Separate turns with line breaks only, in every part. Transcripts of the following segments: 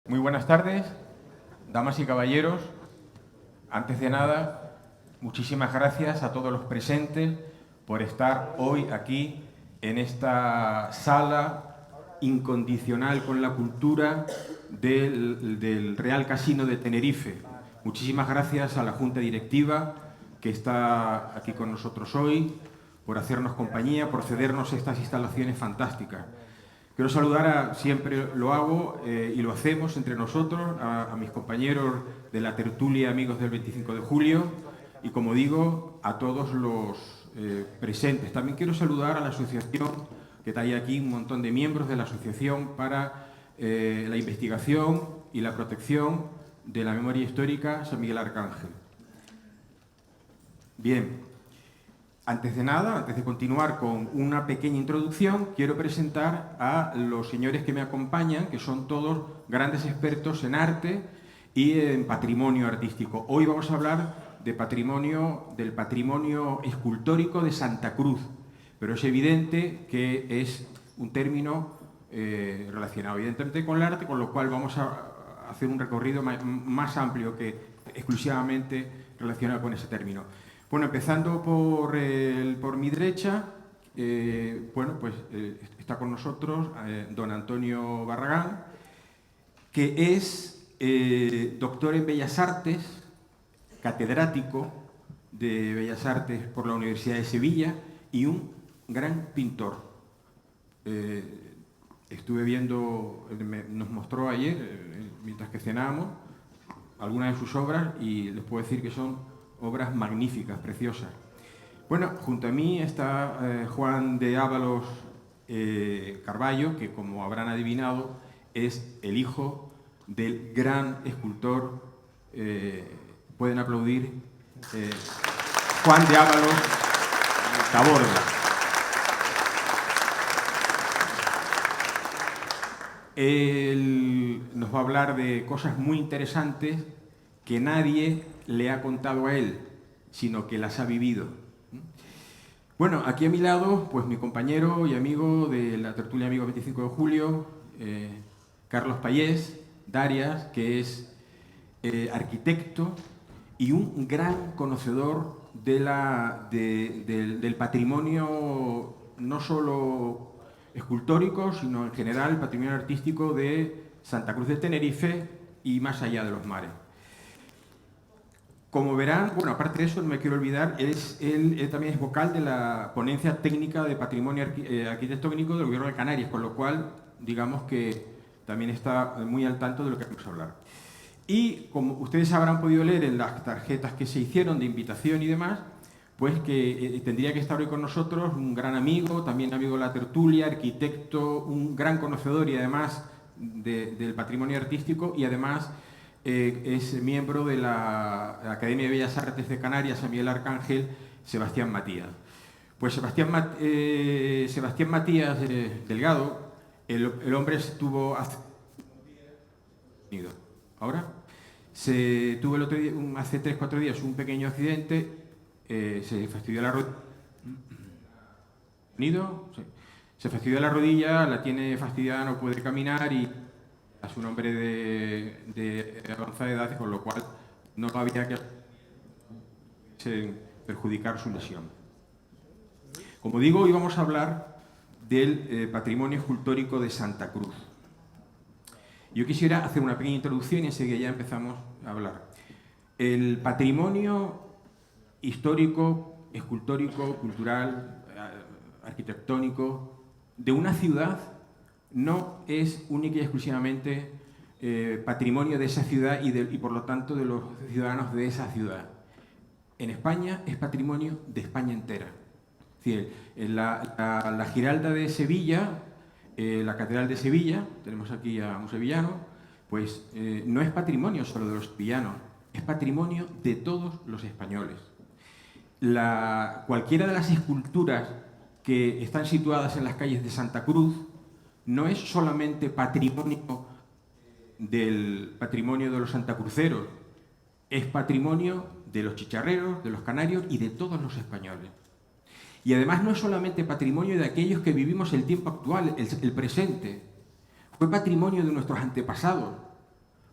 Muy buenas tardes, damas y caballeros. Antes de nada, muchísimas gracias a todos los presentes por estar hoy aquí en esta sala incondicional con la cultura del Real Casino de Tenerife. Muchísimas gracias a la Junta Directiva que está aquí con nosotros hoy, por hacernos compañía, por cedernos estas instalaciones fantásticas. Quiero saludar, siempre lo hago y lo hacemos entre nosotros, a mis compañeros de la tertulia Amigos del 25 de Julio y, como digo, a todos los presentes. También quiero saludar a la asociación, que está ahí aquí, un montón de miembros de la Asociación para la Investigación y la Protección de la Memoria Histórica San Miguel Arcángel. Bien. Antes de nada, antes de continuar con una pequeña introducción, quiero presentar a los señores que me acompañan, que son todos grandes expertos en arte y en patrimonio artístico. Hoy vamos a hablar del patrimonio escultórico de Santa Cruz, pero es evidente que es un término relacionado evidentemente con el arte, con lo cual vamos a hacer un recorrido más amplio que exclusivamente relacionado con ese término. Bueno, empezando por mi derecha, está con nosotros don Antonio Barragán, que es doctor en Bellas Artes, catedrático de Bellas Artes por la Universidad de Sevilla y un gran pintor. Estuve viendo, nos mostró ayer, mientras que cenábamos, algunas de sus obras y les puedo decir que son obras magníficas, preciosas. Bueno, junto a mí está Juan de Ábalos Carballo, que, como habrán adivinado, es el hijo del gran escultor, pueden aplaudir, Juan de Ábalos Taborda. Él nos va a hablar de cosas muy interesantes que nadie le ha contado a él, sino que las ha vivido. Bueno, aquí a mi lado, pues mi compañero y amigo de la tertulia Amigos 25 de Julio, Carlos Payés Darias, que es arquitecto y un gran conocedor del patrimonio, no solo escultórico, sino en general el patrimonio artístico de Santa Cruz de Tenerife y más allá de los mares. Como verán, bueno, aparte de eso, no me quiero olvidar, él también es vocal de la ponencia técnica de patrimonio arquitectónico del Gobierno de Canarias, con lo cual, digamos que también está muy al tanto de lo que vamos a hablar. Y como ustedes habrán podido leer en las tarjetas que se hicieron de invitación y demás, pues que tendría que estar hoy con nosotros un gran amigo, también amigo de la tertulia, arquitecto, un gran conocedor y además del patrimonio artístico y además es miembro de la Academia de Bellas Artes de Canarias, San Miguel Arcángel, Sebastián Matías. Pues Sebastián Matías Delgado, el hombre estuvo hace tuvo el otro día, hace 3-4 días un pequeño accidente, se fastidió la rodilla. Sí. Se fastidió la rodilla, la tiene fastidiada, no puede caminar y es un hombre de avanzada edad, con lo cual no había que perjudicar su lesión. Como digo, hoy vamos a hablar del patrimonio escultórico de Santa Cruz. Yo quisiera hacer una pequeña introducción y enseguida ya empezamos a hablar. El patrimonio histórico, escultórico, cultural, arquitectónico de una ciudad no es única y exclusivamente patrimonio de esa ciudad y por lo tanto de los ciudadanos de esa ciudad. En España es patrimonio de España entera. Es decir, la Giralda de Sevilla, la Catedral de Sevilla, tenemos aquí a un sevillano, pues no es patrimonio solo de los sevillanos, es patrimonio de todos los españoles. Cualquiera de las esculturas que están situadas en las calles de Santa Cruz no es solamente patrimonio de los santacruceros, es patrimonio de los chicharreros, de los canarios y de todos los españoles. Y además no es solamente patrimonio de aquellos que vivimos el tiempo actual, el presente, fue patrimonio de nuestros antepasados,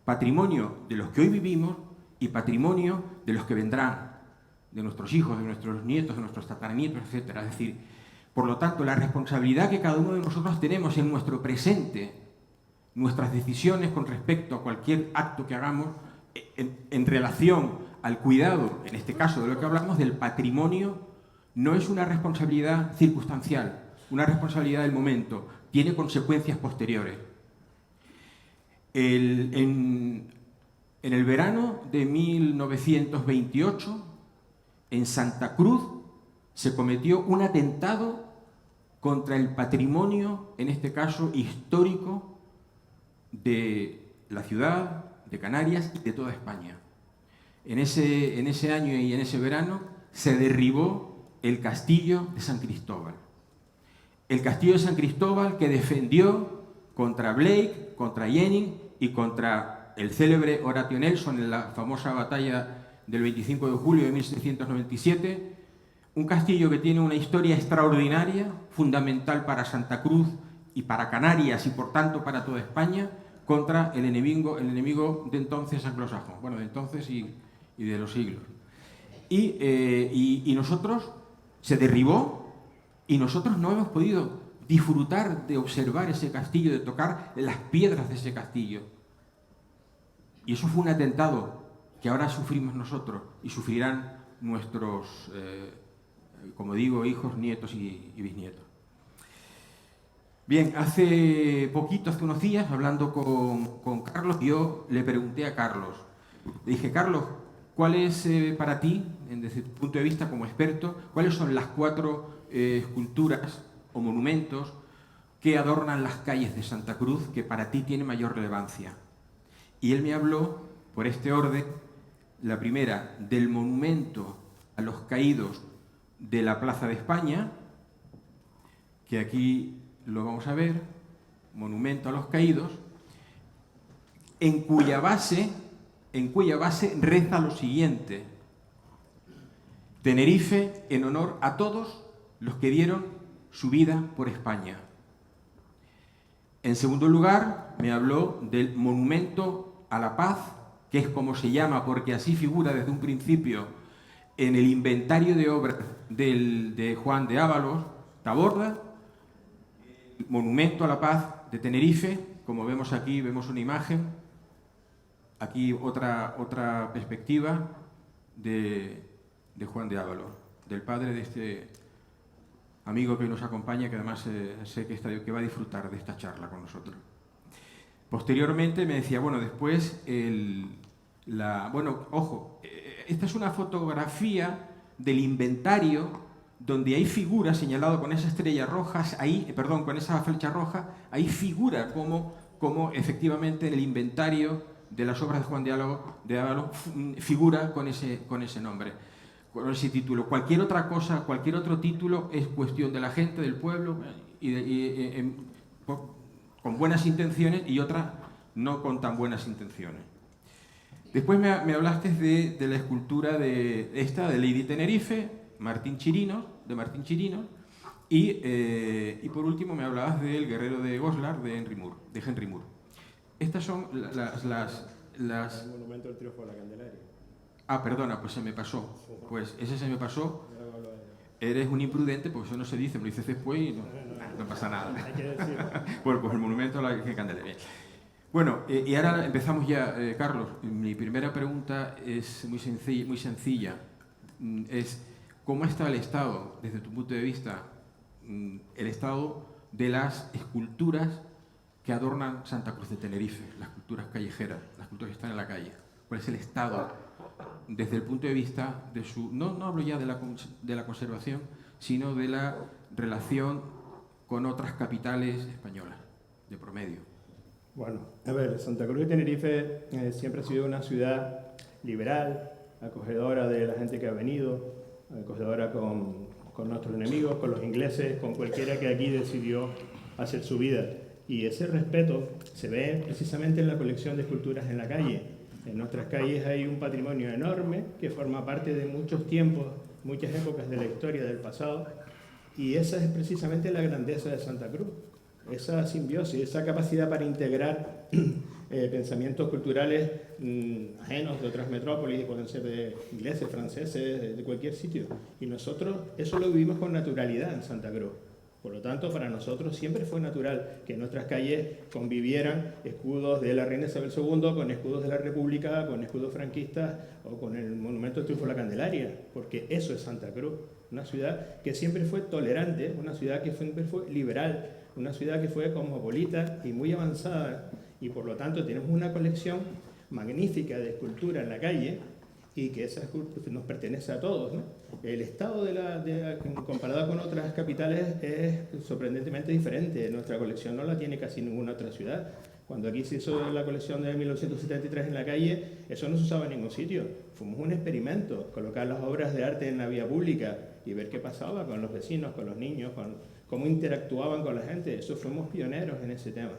patrimonio de los que hoy vivimos y patrimonio de los que vendrán, de nuestros hijos, de nuestros nietos, de nuestros tataranietos, etc. Es decir, por lo tanto, la responsabilidad que cada uno de nosotros tenemos en nuestro presente, nuestras decisiones con respecto a cualquier acto que hagamos en relación al cuidado, en este caso de lo que hablamos, del patrimonio, no es una responsabilidad circunstancial, una responsabilidad del momento, tiene consecuencias posteriores. En el verano de 1928, en Santa Cruz, se cometió un atentado contra el patrimonio, en este caso histórico, de la ciudad, de Canarias y de toda España. En ese año y en ese verano se derribó el castillo de San Cristóbal. El castillo de San Cristóbal que defendió contra Blake, contra Jennings y contra el célebre Horatio Nelson en la famosa batalla del 25 de julio de 1797, un castillo que tiene una historia extraordinaria, fundamental para Santa Cruz y para Canarias y por tanto para toda España, contra el enemigo de entonces anglosajón, bueno, de entonces y de los siglos. Y nosotros, se derribó y nosotros no hemos podido disfrutar de observar ese castillo, de tocar las piedras de ese castillo. Y eso fue un atentado que ahora sufrimos nosotros y sufrirán nuestros, como digo, hijos, nietos y bisnietos. Bien, hace unos días, hablando con Carlos, yo le pregunté a Carlos, le dije, Carlos, ¿cuál es para ti, desde tu punto de vista como experto, cuáles son las 4 esculturas o monumentos que adornan las calles de Santa Cruz que para ti tienen mayor relevancia? Y él me habló, por este orden, la primera, del monumento a los caídos de la Plaza de España, que aquí lo vamos a ver, monumento a los caídos, en cuya base reza lo siguiente: Tenerife en honor a todos los que dieron su vida por España. En segundo lugar, me habló del monumento a la paz, que es como se llama porque así figura desde un principio en el inventario de obras de Juan de Ábalos Taborda. Monumento a la paz de Tenerife, como vemos aquí, vemos una imagen, aquí otra perspectiva de Juan de Ábalos, del padre de este amigo que nos acompaña, que además sé que va a disfrutar de esta charla con nosotros. Posteriormente me decía, bueno, después, esta es una fotografía del inventario donde hay figuras señalado con esa estrella roja, con esa flecha roja, ahí figura como efectivamente en el inventario de las obras de Juan de Ábalos figura con ese nombre, con ese título. Cualquier otra cosa, cualquier otro título es cuestión de la gente, del pueblo, con buenas intenciones y otras no con tan buenas intenciones. Después me hablaste de la escultura de Lady Tenerife, de Martín Chirinos, y por último me hablabas del guerrero de Goslar, de Henry Moore. Estas son las... El
monumento del triunfo de la Candelaria.
Ah, perdona, pues se me pasó. Pues ese se me pasó. Eres un imprudente, porque eso no se dice, me lo dices después y no pasa nada.
Hay que decirlo.
Bueno, pues el monumento a la Candelaria. Bueno, y ahora empezamos ya, Carlos. Mi primera pregunta es muy sencilla. Es, ¿cómo está el estado, desde tu punto de vista, el estado de las esculturas que adornan Santa Cruz de Tenerife, las esculturas callejeras, las esculturas que están en la calle? ¿Cuál es el estado desde el punto de vista de su... No hablo ya de la conservación, sino de la relación con otras capitales españolas, de promedio?
Bueno, a ver, Santa Cruz de Tenerife siempre ha sido una ciudad liberal, acogedora de la gente que ha venido, acogedora con nuestros enemigos, con los ingleses, con cualquiera que aquí decidió hacer su vida. Y ese respeto se ve precisamente en la colección de esculturas en la calle. En nuestras calles hay un patrimonio enorme que forma parte de muchos tiempos, muchas épocas de la historia del pasado, y esa es precisamente la grandeza de Santa Cruz, esa simbiosis, esa capacidad para integrar pensamientos culturales ajenos de otras metrópolis, pueden ser de ingleses, franceses, de cualquier sitio. Y nosotros eso lo vivimos con naturalidad en Santa Cruz. Por lo tanto, para nosotros siempre fue natural que en nuestras calles convivieran escudos de la reina Isabel II con escudos de la República, con escudos franquistas o con el monumento del Triunfo de la Candelaria, porque eso es Santa Cruz, una ciudad que siempre fue tolerante, una ciudad que siempre fue liberal, una ciudad que fue cosmopolita y muy avanzada, y por lo tanto tenemos una colección magnífica de escultura en la calle, y que esa nos pertenece a todos, ¿no? El estado comparado con otras capitales es sorprendentemente diferente. Nuestra colección no la tiene casi ninguna otra ciudad. Cuando aquí se hizo la colección de 1973 en la calle, eso no se usaba en ningún sitio. Fuimos un experimento, colocar las obras de arte en la vía pública y ver qué pasaba con los vecinos, con los niños, con cómo interactuaban con la gente. Eso fuimos pioneros en ese tema.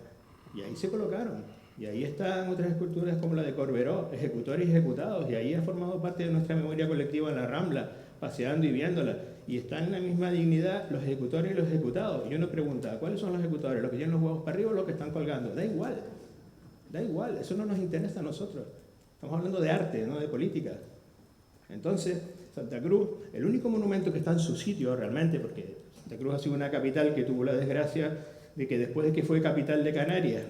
Y ahí se colocaron. Y ahí están otras esculturas como la de Corberó, ejecutores y ejecutados, y ahí ha formado parte de nuestra memoria colectiva en la Rambla, paseando y viéndola. Y están en la misma dignidad los ejecutores y los ejecutados. Y uno pregunta, ¿cuáles son los ejecutores? ¿Los que tienen los huevos para arriba o los que están colgando? Da igual, eso no nos interesa a nosotros. Estamos hablando de arte, no de política. Entonces, Santa Cruz, el único monumento que está en su sitio realmente, porque Santa Cruz ha sido una capital que tuvo la desgracia de que después de que fue capital de Canarias,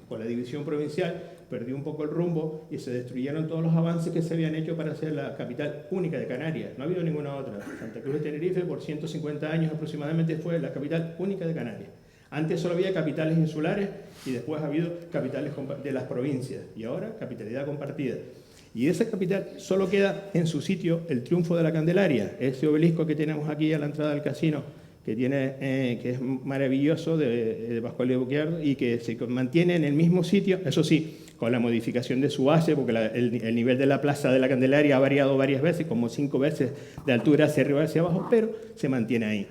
con la división provincial, perdió un poco el rumbo y se destruyeron todos los avances que se habían hecho para ser la capital única de Canarias. No ha habido ninguna otra. Santa Cruz de Tenerife, por 150 años aproximadamente, fue la capital única de Canarias. Antes solo había capitales insulares y después ha habido capitales de las provincias. Y ahora, capitalidad compartida. Y esa capital solo queda en su sitio el Triunfo de la Candelaria, ese obelisco que tenemos aquí a la entrada del casino, que es maravilloso, de Pascual de Buquear, y que se mantiene en el mismo sitio, eso sí, con la modificación de su base, porque el nivel de la Plaza de la Candelaria ha variado varias veces, como 5 veces de altura hacia arriba y hacia abajo, pero se mantiene ahí.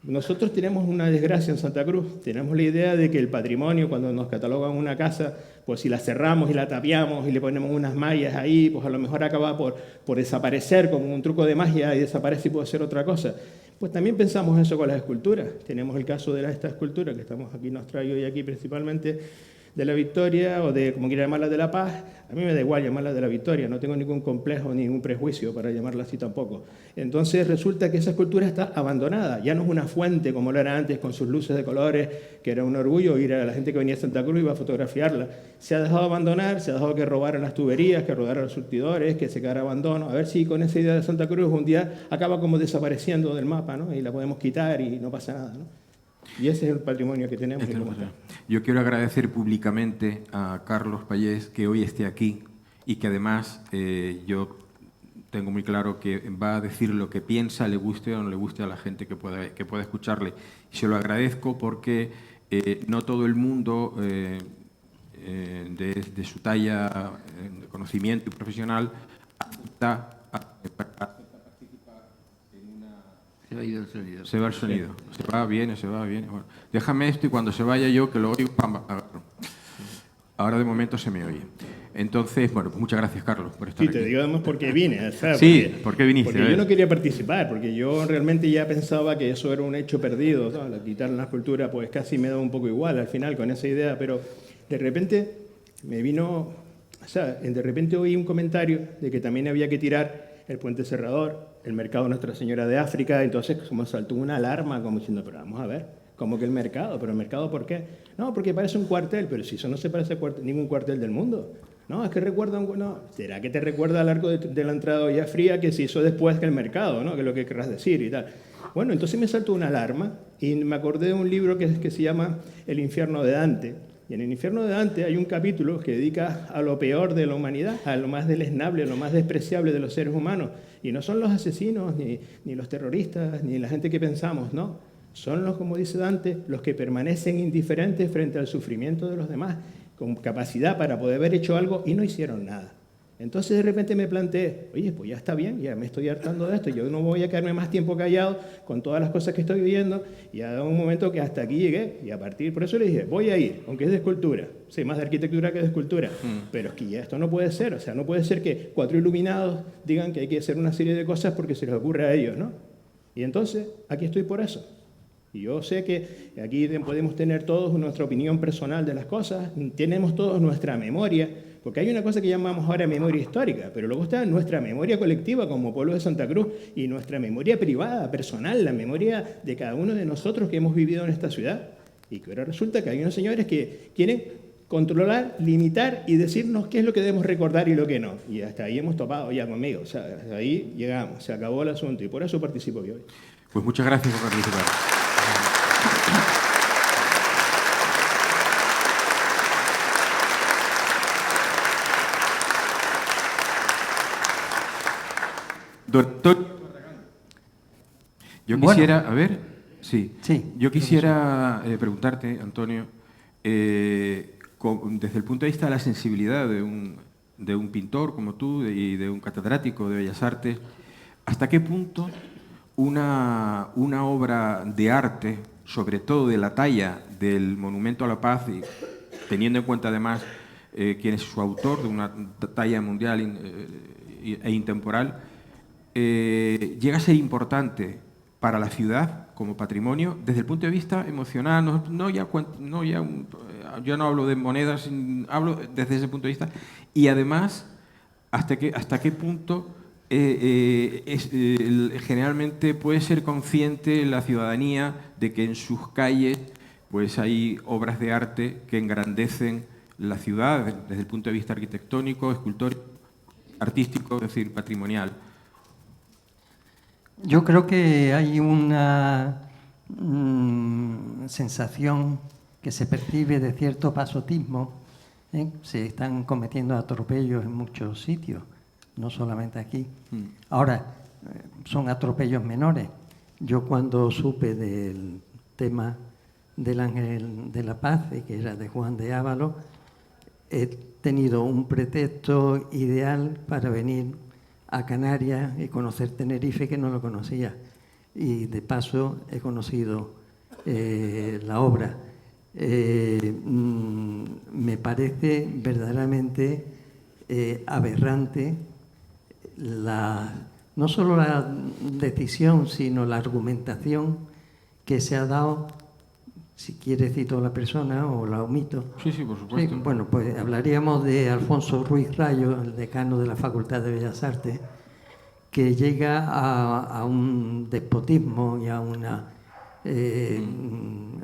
Nosotros tenemos una desgracia en Santa Cruz, tenemos la idea de que el patrimonio, cuando nos catalogan una casa, pues si la cerramos y la tapiamos y le ponemos unas mallas ahí, pues a lo mejor acaba por desaparecer como un truco de magia y desaparece y puede ser otra cosa. Pues también pensamos eso con las esculturas. Tenemos el caso de esta escultura que estamos aquí, nos trae hoy aquí principalmente, de la Victoria, o de, como quiera llamarla, de la Paz. A mí me da igual llamarla de la Victoria, no tengo ningún complejo, ningún prejuicio para llamarla así tampoco. Entonces resulta que esa escultura está abandonada, ya no es una fuente como lo era antes, con sus luces de colores, que era un orgullo ir a la gente que venía a Santa Cruz y iba a fotografiarla. Se ha dejado abandonar, se ha dejado que robaran las tuberías, que rodaran los surtidores, que se quedara abandono. A ver si con esa idea de Santa Cruz un día acaba como desapareciendo del mapa, ¿no? Y la podemos quitar y no pasa nada, ¿no? Y ese es el patrimonio que tenemos.
Yo quiero agradecer públicamente a Carlos Pallés que hoy esté aquí y que además yo tengo muy claro que va a decir lo que piensa, le guste o no le guste a la gente que pueda escucharle. Y se lo agradezco porque no todo el mundo de su talla de conocimiento y profesional acepta
Se ha ido el sonido.
Se va el sonido. Se va, viene, se va, viene. Bueno, déjame esto y cuando se vaya yo, que lo oigo, ¡pam! Agarro. Ahora de momento se me oye. Entonces, bueno, pues muchas gracias, Carlos, por estar aquí.
Sí, te digo además porque vine. ¿Sabes?
Sí, ¿por qué viniste?
Porque yo no quería participar, porque yo realmente ya pensaba que eso era un hecho perdido, ¿no? Quitar la escultura, pues casi me da un poco igual al final con esa idea, pero de repente me vino, o sea, de repente oí un comentario de que también había que tirar el puente Serrador, el mercado Nuestra Señora de África, entonces como saltó una alarma, como diciendo, pero vamos a ver, ¿cómo que el mercado? ¿Pero el mercado por qué? No, porque parece un cuartel, pero si eso no se parece a ningún cuartel del mundo. No, es que recuerda no, ¿será que te recuerda al arco de la entrada de Olla Fría que se hizo después que el mercado, ¿no? Que es lo que querrás decir y tal. Bueno, entonces me saltó una alarma y me acordé de un libro que se llama El infierno de Dante. Y en el infierno de Dante hay un capítulo que dedica a lo peor de la humanidad, a lo más deleznable, a lo más despreciable de los seres humanos. Y no son los asesinos, ni los terroristas, ni la gente que pensamos, no. Son los, como dice Dante, los que permanecen indiferentes frente al sufrimiento de los demás, con capacidad para poder haber hecho algo y no hicieron nada. Entonces de repente me planteé, oye, pues ya está bien, ya me estoy hartando de esto, yo no voy a quedarme más tiempo callado con todas las cosas que estoy viviendo, y ha dado un momento que hasta aquí llegué, y a partir, por eso le dije, voy a ir, aunque es de escultura, sé más de arquitectura que de escultura, pero es que ya esto no puede ser, o sea, no puede ser que 4 iluminados digan que hay que hacer una serie de cosas porque se les ocurre a ellos, ¿no? Y entonces, aquí estoy por eso. Y yo sé que aquí podemos tener todos nuestra opinión personal de las cosas, tenemos todos nuestra memoria, porque hay una cosa que llamamos ahora memoria histórica, pero luego está nuestra memoria colectiva como pueblo de Santa Cruz y nuestra memoria privada, personal, la memoria de cada uno de nosotros que hemos vivido en esta ciudad. Y que ahora resulta que hay unos señores que quieren controlar, limitar y decirnos qué es lo que debemos recordar y lo que no. Y hasta ahí hemos topado ya conmigo, o sea, hasta ahí llegamos, se acabó el asunto y por eso participo yo hoy.
Pues muchas gracias por participar. Yo quisiera, a ver, sí. Yo quisiera preguntarte, Antonio, desde el punto de vista de la sensibilidad de un pintor como tú y de un catedrático de Bellas Artes, ¿hasta qué punto una obra de arte, sobre todo de la talla del Monumento a la Paz, y teniendo en cuenta además quién es su autor, de una talla mundial e intemporal, llega a ser importante para la ciudad como patrimonio desde el punto de vista emocional? Yo no hablo de monedas, hablo desde ese punto de vista, y además hasta qué punto generalmente puede ser consciente la ciudadanía de que en sus calles pues hay obras de arte que engrandecen la ciudad desde el punto de vista arquitectónico, escultórico, artístico, es decir, patrimonial.
Yo creo que hay una sensación que se percibe de cierto pasotismo, ¿eh? Se están cometiendo atropellos en muchos sitios, no solamente aquí. Ahora, son atropellos menores. Yo cuando supe del tema del Ángel de la Paz, que era de Juan de Ávalos, he tenido un pretexto ideal para venir a Canarias y conocer Tenerife, que no lo conocía. Y de paso he conocido la obra. Me parece verdaderamente aberrante no solo la decisión, sino la argumentación que se ha dado. Si quiere cito a la persona o la omito.
Sí, por supuesto.
Sí, bueno, pues hablaríamos de Alfonso Ruiz Rayo, el decano de la Facultad de Bellas Artes, que llega a un despotismo y a una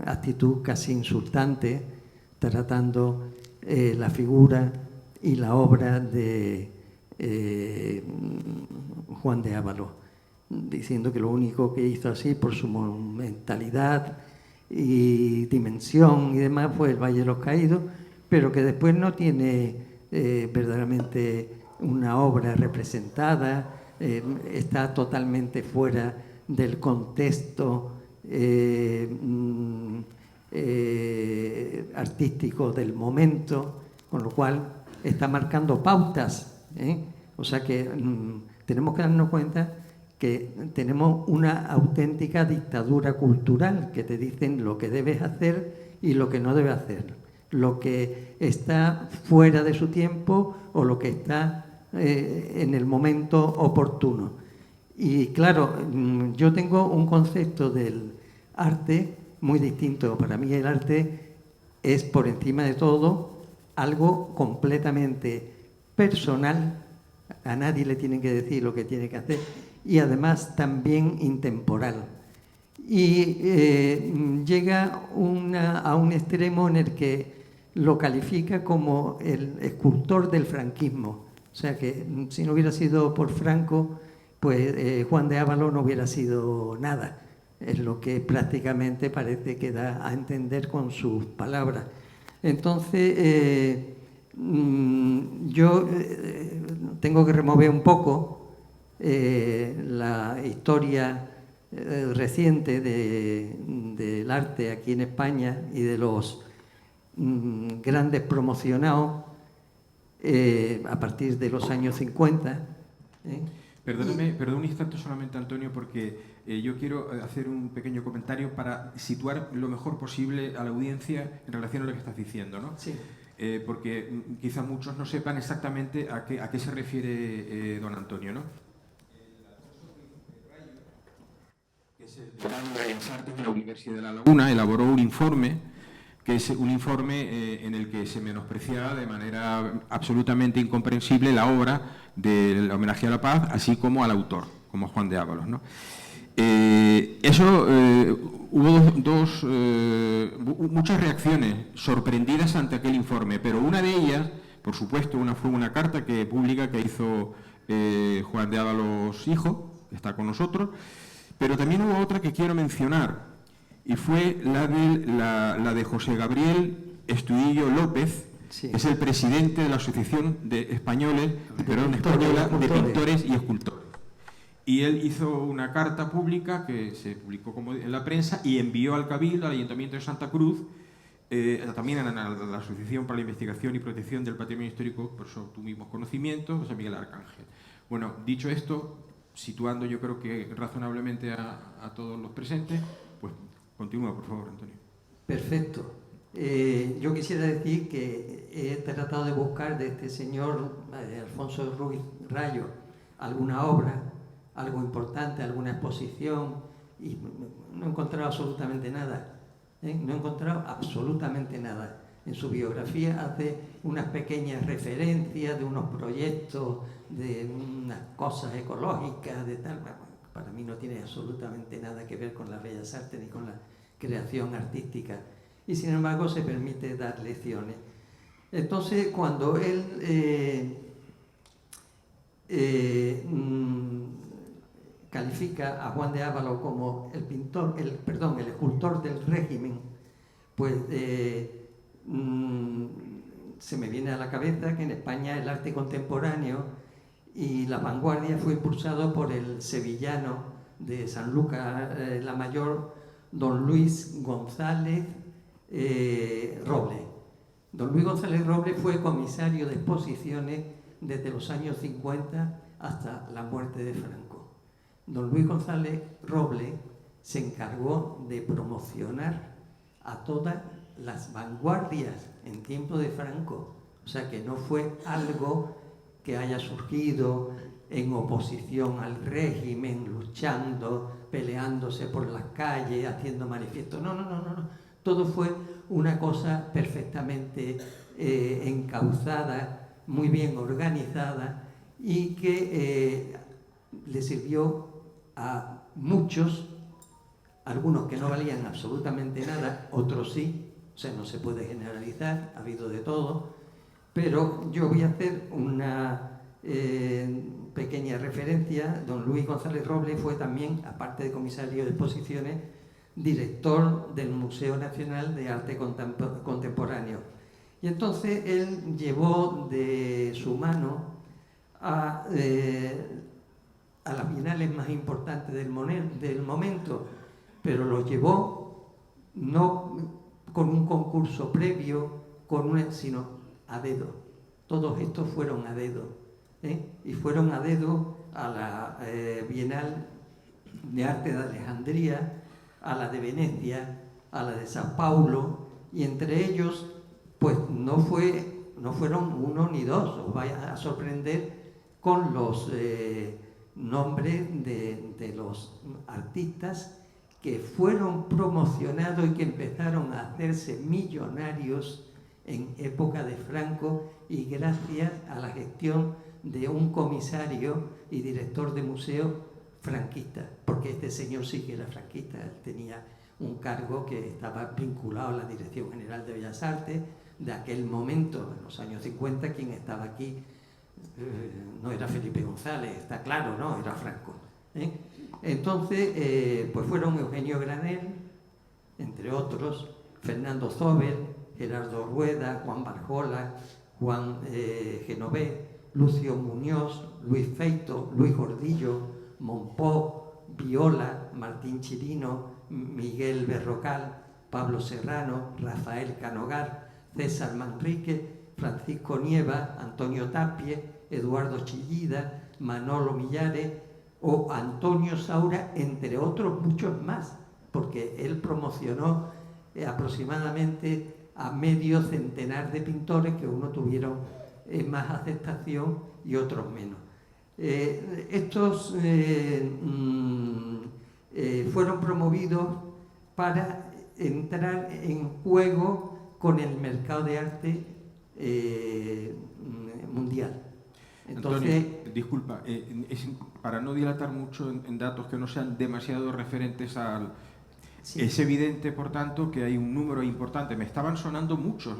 actitud casi insultante, tratando la figura y la obra de Juan de Ávalos, diciendo que lo único que hizo así por su monumentalidad y dimensión y demás fue el Valle de los Caídos, pero que después no tiene verdaderamente una obra representada, está totalmente fuera del contexto artístico del momento, con lo cual está marcando pautas, ¿eh? O sea que tenemos que darnos cuenta que tenemos una auténtica dictadura cultural, que te dicen lo que debes hacer y lo que no debes hacer, lo que está fuera de su tiempo o lo que está en el momento oportuno. Y claro, yo tengo un concepto del arte muy distinto. Para mí el arte es, por encima de todo, algo completamente personal. A nadie le tienen que decir lo que tiene que hacer, y además también intemporal. Y llega a un extremo en el que lo califica como el escultor del franquismo. O sea que si no hubiera sido por Franco, pues Juan de Ávalos no hubiera sido nada. Es lo que prácticamente parece que da a entender con sus palabras. Entonces, yo tengo que remover un poco la historia reciente del arte aquí en España y de los grandes promocionados a partir de los años 50.
Perdón un instante solamente, Antonio, porque yo quiero hacer un pequeño comentario para situar lo mejor posible a la audiencia en relación a lo que estás diciendo, ¿no?
Sí.
Porque quizá muchos no sepan exactamente a qué se refiere don Antonio, ¿no? Que es el grado de Bellas Artes de la Universidad de La Laguna, elaboró un informe, que es un informe en el que se menospreciaba de manera absolutamente incomprensible la obra del homenaje a la paz, así como al autor, como Juan de Ávalos, ¿no? Hubo muchas reacciones sorprendidas ante aquel informe, pero una de ellas, por supuesto, fue una carta pública que hizo Juan de Ávalos hijo, que está con nosotros, pero también hubo otra que quiero mencionar, y fue la de José Gabriel Estudillo López,
sí,
que es el presidente de la Asociación Española de Pintores y Escultores. Y él hizo una carta pública que se publicó en la prensa y envió al Cabildo, al Ayuntamiento de Santa Cruz, también a la Asociación para la Investigación y Protección del Patrimonio Histórico, por eso tu mismo conocimiento, José Miguel Arcángel. Bueno, dicho esto, situando yo creo que razonablemente a todos los presentes, pues continúa, por favor, Antonio.
Perfecto. Yo quisiera decir que he tratado de buscar de este señor Alfonso Ruiz Rayo alguna obra, algo importante, alguna exposición, y no he encontrado absolutamente nada. No he encontrado absolutamente nada. En su biografía hace unas pequeñas referencias de unos proyectos, de unas cosas ecológicas, de tal. Para mí no tiene absolutamente nada que ver con las bellas artes ni con la creación artística. Y sin embargo se permite dar lecciones. Entonces, cuando él califica a Juan de Ávalos como el escultor del régimen, pues se me viene a la cabeza que en España el arte contemporáneo y la vanguardia fue impulsado por el sevillano de Sanlúcar la Mayor, don Luis González Roble. Don Luis González Roble fue comisario de exposiciones desde los años 50 hasta la muerte de Franco. Don Luis González Roble se encargó de promocionar a todas las vanguardias en tiempo de Franco. O sea que no fue algo que haya surgido en oposición al régimen, luchando, peleándose por las calles, haciendo manifiestos. No. Todo fue una cosa perfectamente encauzada, muy bien organizada, y que le sirvió a muchos, algunos que no valían absolutamente nada, otros sí, o sea, no se puede generalizar, ha habido de todo, pero yo voy a hacer una pequeña referencia. Don Luis González Roble fue también, aparte de comisario de exposiciones, director del Museo Nacional de Arte Contemporáneo. Y entonces él llevó de su mano a las bienales más importantes del momento, pero lo llevó no con un concurso previo, sino a dedo. Todos estos fueron a dedo, y fueron a dedo a la Bienal de Arte de Alejandría, a la de Venecia, a la de Sao Paulo, y entre ellos pues no fueron uno ni dos. Os vaya a sorprender con los nombres de los artistas que fueron promocionados y que empezaron a hacerse millonarios en época de Franco, y gracias a la gestión de un comisario y director de museo franquista, porque este señor sí que era franquista. Él tenía un cargo que estaba vinculado a la Dirección General de Bellas Artes de aquel momento, en los años 50. Quien estaba aquí no era Felipe González, está claro, no, era Franco. Entonces, pues fueron Eugenio Granel, entre otros, Fernando Zobel, Gerardo Rueda, Juan Barjola, Juan Genové, Lucio Muñoz, Luis Feito, Luis Gordillo, Monpó, Viola, Martín Chirino, Miguel Berrocal, Pablo Serrano, Rafael Canogar, César Manrique, Francisco Nieva, Antonio Tapie, Eduardo Chillida, Manolo Millares o Antonio Saura, entre otros muchos más, porque él promocionó aproximadamente a medio centenar de pintores, que unos tuvieron más aceptación y otros menos. Estos fueron promovidos para entrar en juego con el mercado de arte mundial. Entonces,
Antonio, disculpa, para no dilatar mucho en datos que no sean demasiado referentes al...
sí.
Es evidente, por tanto, que hay un número importante. Me estaban sonando muchos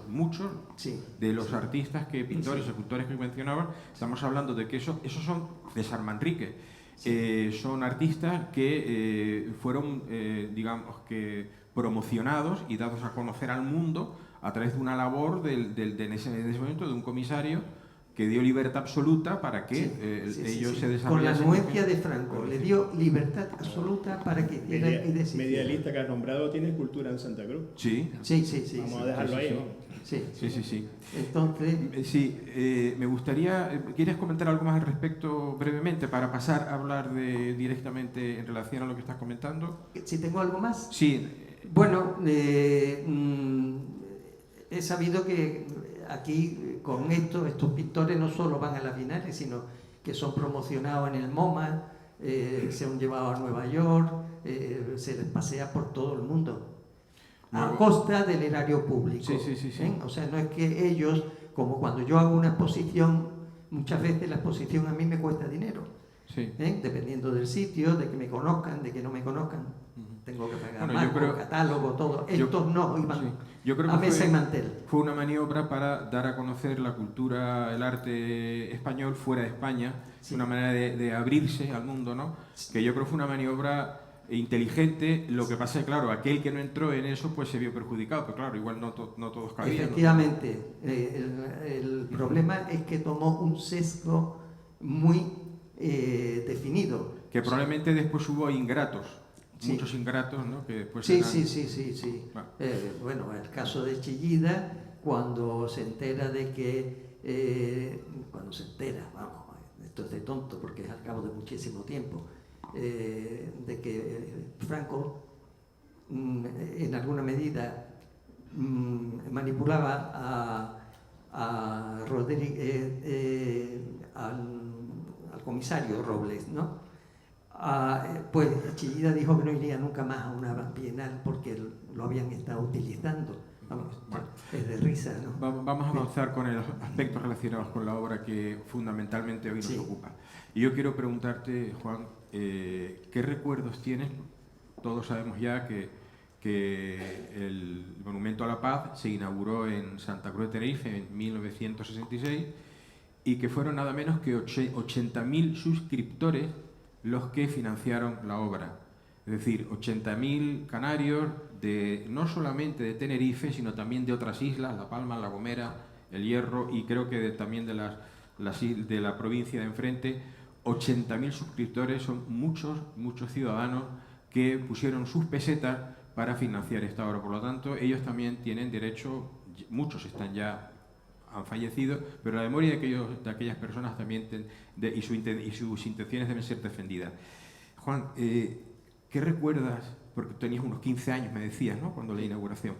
Sí,
de los artistas, pintores, escultores que mencionaban. Estamos hablando de que esos son de San Manrique. Son artistas que fueron, digamos, que promocionados y dados a conocer al mundo a través de una labor en ese momento de un comisario que dio libertad absoluta para que ellos se desarrollasen.
Con la anuencia de Franco, le dio libertad absoluta para que hiciera y deshiera.
Medialista que has nombrado tiene cultura en Santa Cruz.
Sí.
Vamos a dejarlo ahí, ¿no?
Sí. Entonces...
me gustaría... ¿Quieres comentar algo más al respecto brevemente para pasar a hablar directamente en relación a lo que estás comentando?
¿Si tengo algo más?
Sí.
Bueno, he sabido que aquí con estos pintores no solo van a las Bienales, sino que son promocionados en el MoMA, se han llevado a Nueva York, se les pasea por todo el mundo, a costa del erario público.
Sí.
O sea, no es que ellos, como cuando yo hago una exposición, muchas veces la exposición a mí me cuesta dinero, dependiendo del sitio, de que me conozcan, de que no me conozcan. Tengo que pagar marco, catálogo, todo. Estos no iban a mesa y mantel.
Fue una maniobra para dar a conocer la cultura, el arte español fuera de España, una manera de abrirse al mundo, ¿no? Que yo creo que fue una maniobra inteligente. Lo que pasa es que, claro, aquel que no entró en eso pues se vio perjudicado, pero claro, igual no todos cabían.
Efectivamente, el problema es que tomó un sesgo muy definido.
Que probablemente después hubo ingratos. Muchos ingratos, ¿no? Que después
sí.
Bueno.
El caso de Chillida, cuando se entera de que... esto es de tonto porque es al cabo de muchísimo tiempo, de que Franco, en alguna medida, manipulaba a al comisario Robles, ¿no? Pues Chillida dijo que no iría nunca más a una bienal porque lo habían estado utilizando. Es de risa, ¿no?
Vamos a avanzar con los aspectos relacionados con la obra que fundamentalmente hoy nos ocupa. Y yo quiero preguntarte, Juan, ¿qué recuerdos tienes? Todos sabemos ya que el Monumento a la Paz se inauguró en Santa Cruz de Tenerife en 1966 y que fueron nada menos que 80.000 suscriptores los que financiaron la obra. Es decir, 80.000 canarios, no solamente de Tenerife, sino también de otras islas, La Palma, La Gomera, El Hierro y creo que también de la provincia de enfrente. 80.000 suscriptores, son muchos ciudadanos que pusieron sus pesetas para financiar esta obra. Por lo tanto, ellos también tienen derecho, muchos han fallecido, pero la memoria de aquellas personas también y sus intenciones deben ser defendidas. Juan, ¿qué recuerdas? Porque tenías unos 15 años, me decías, ¿no? Cuando la inauguración.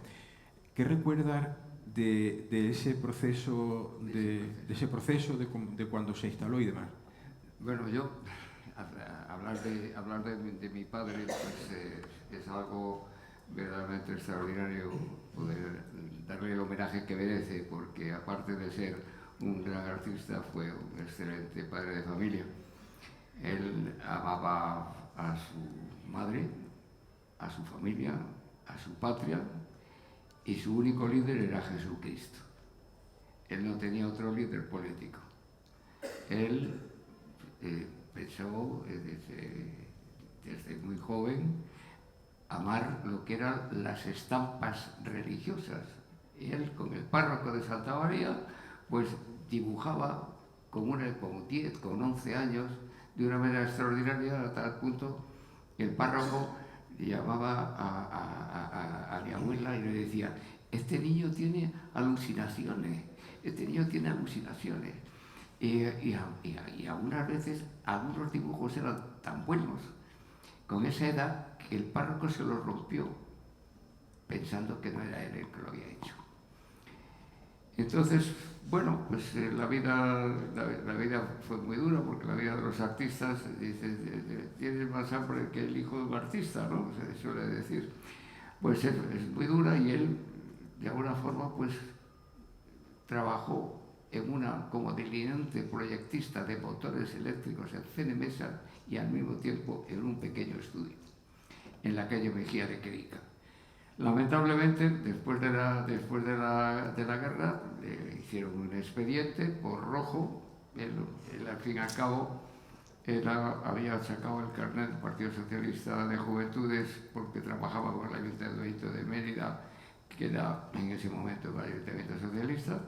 ¿Qué recuerdas de ese proceso, de cuando se instaló y demás?
Bueno, yo hablar de mi padre pues, es algo verdaderamente extraordinario, poder darle el homenaje que merece, porque aparte de ser un gran artista, fue un excelente padre de familia. Él amaba a su madre, a su familia, a su patria, y su único líder era Jesucristo. Él no tenía otro líder político. Él pensó desde muy joven amar lo que eran las estampas religiosas. Y él, con el párroco de Santa María, pues dibujaba con 10, con 11 años, de una manera extraordinaria, a tal punto que el párroco llamaba a mi abuela y le decía: este niño tiene alucinaciones, Y algunas veces, algunos dibujos eran tan buenos, con esa edad, que el párroco se los rompió, pensando que no era él el que lo había hecho. Entonces, bueno, pues la vida fue muy dura, porque la vida de los artistas, dices, tienes más hambre que el hijo de un artista, ¿no? Se suele decir. Pues es muy dura, y él, de alguna forma, pues trabajó como delineante proyectista de motores eléctricos en CNMESA, y al mismo tiempo en un pequeño estudio en la calle Mejía de Querica. Lamentablemente, después de la guerra, le hicieron un expediente por rojo. Él, al fin y al cabo, había sacado el carnet del Partido Socialista de Juventudes porque trabajaba con el Ayuntamiento de Mérida, que era en ese momento el Ayuntamiento Socialista.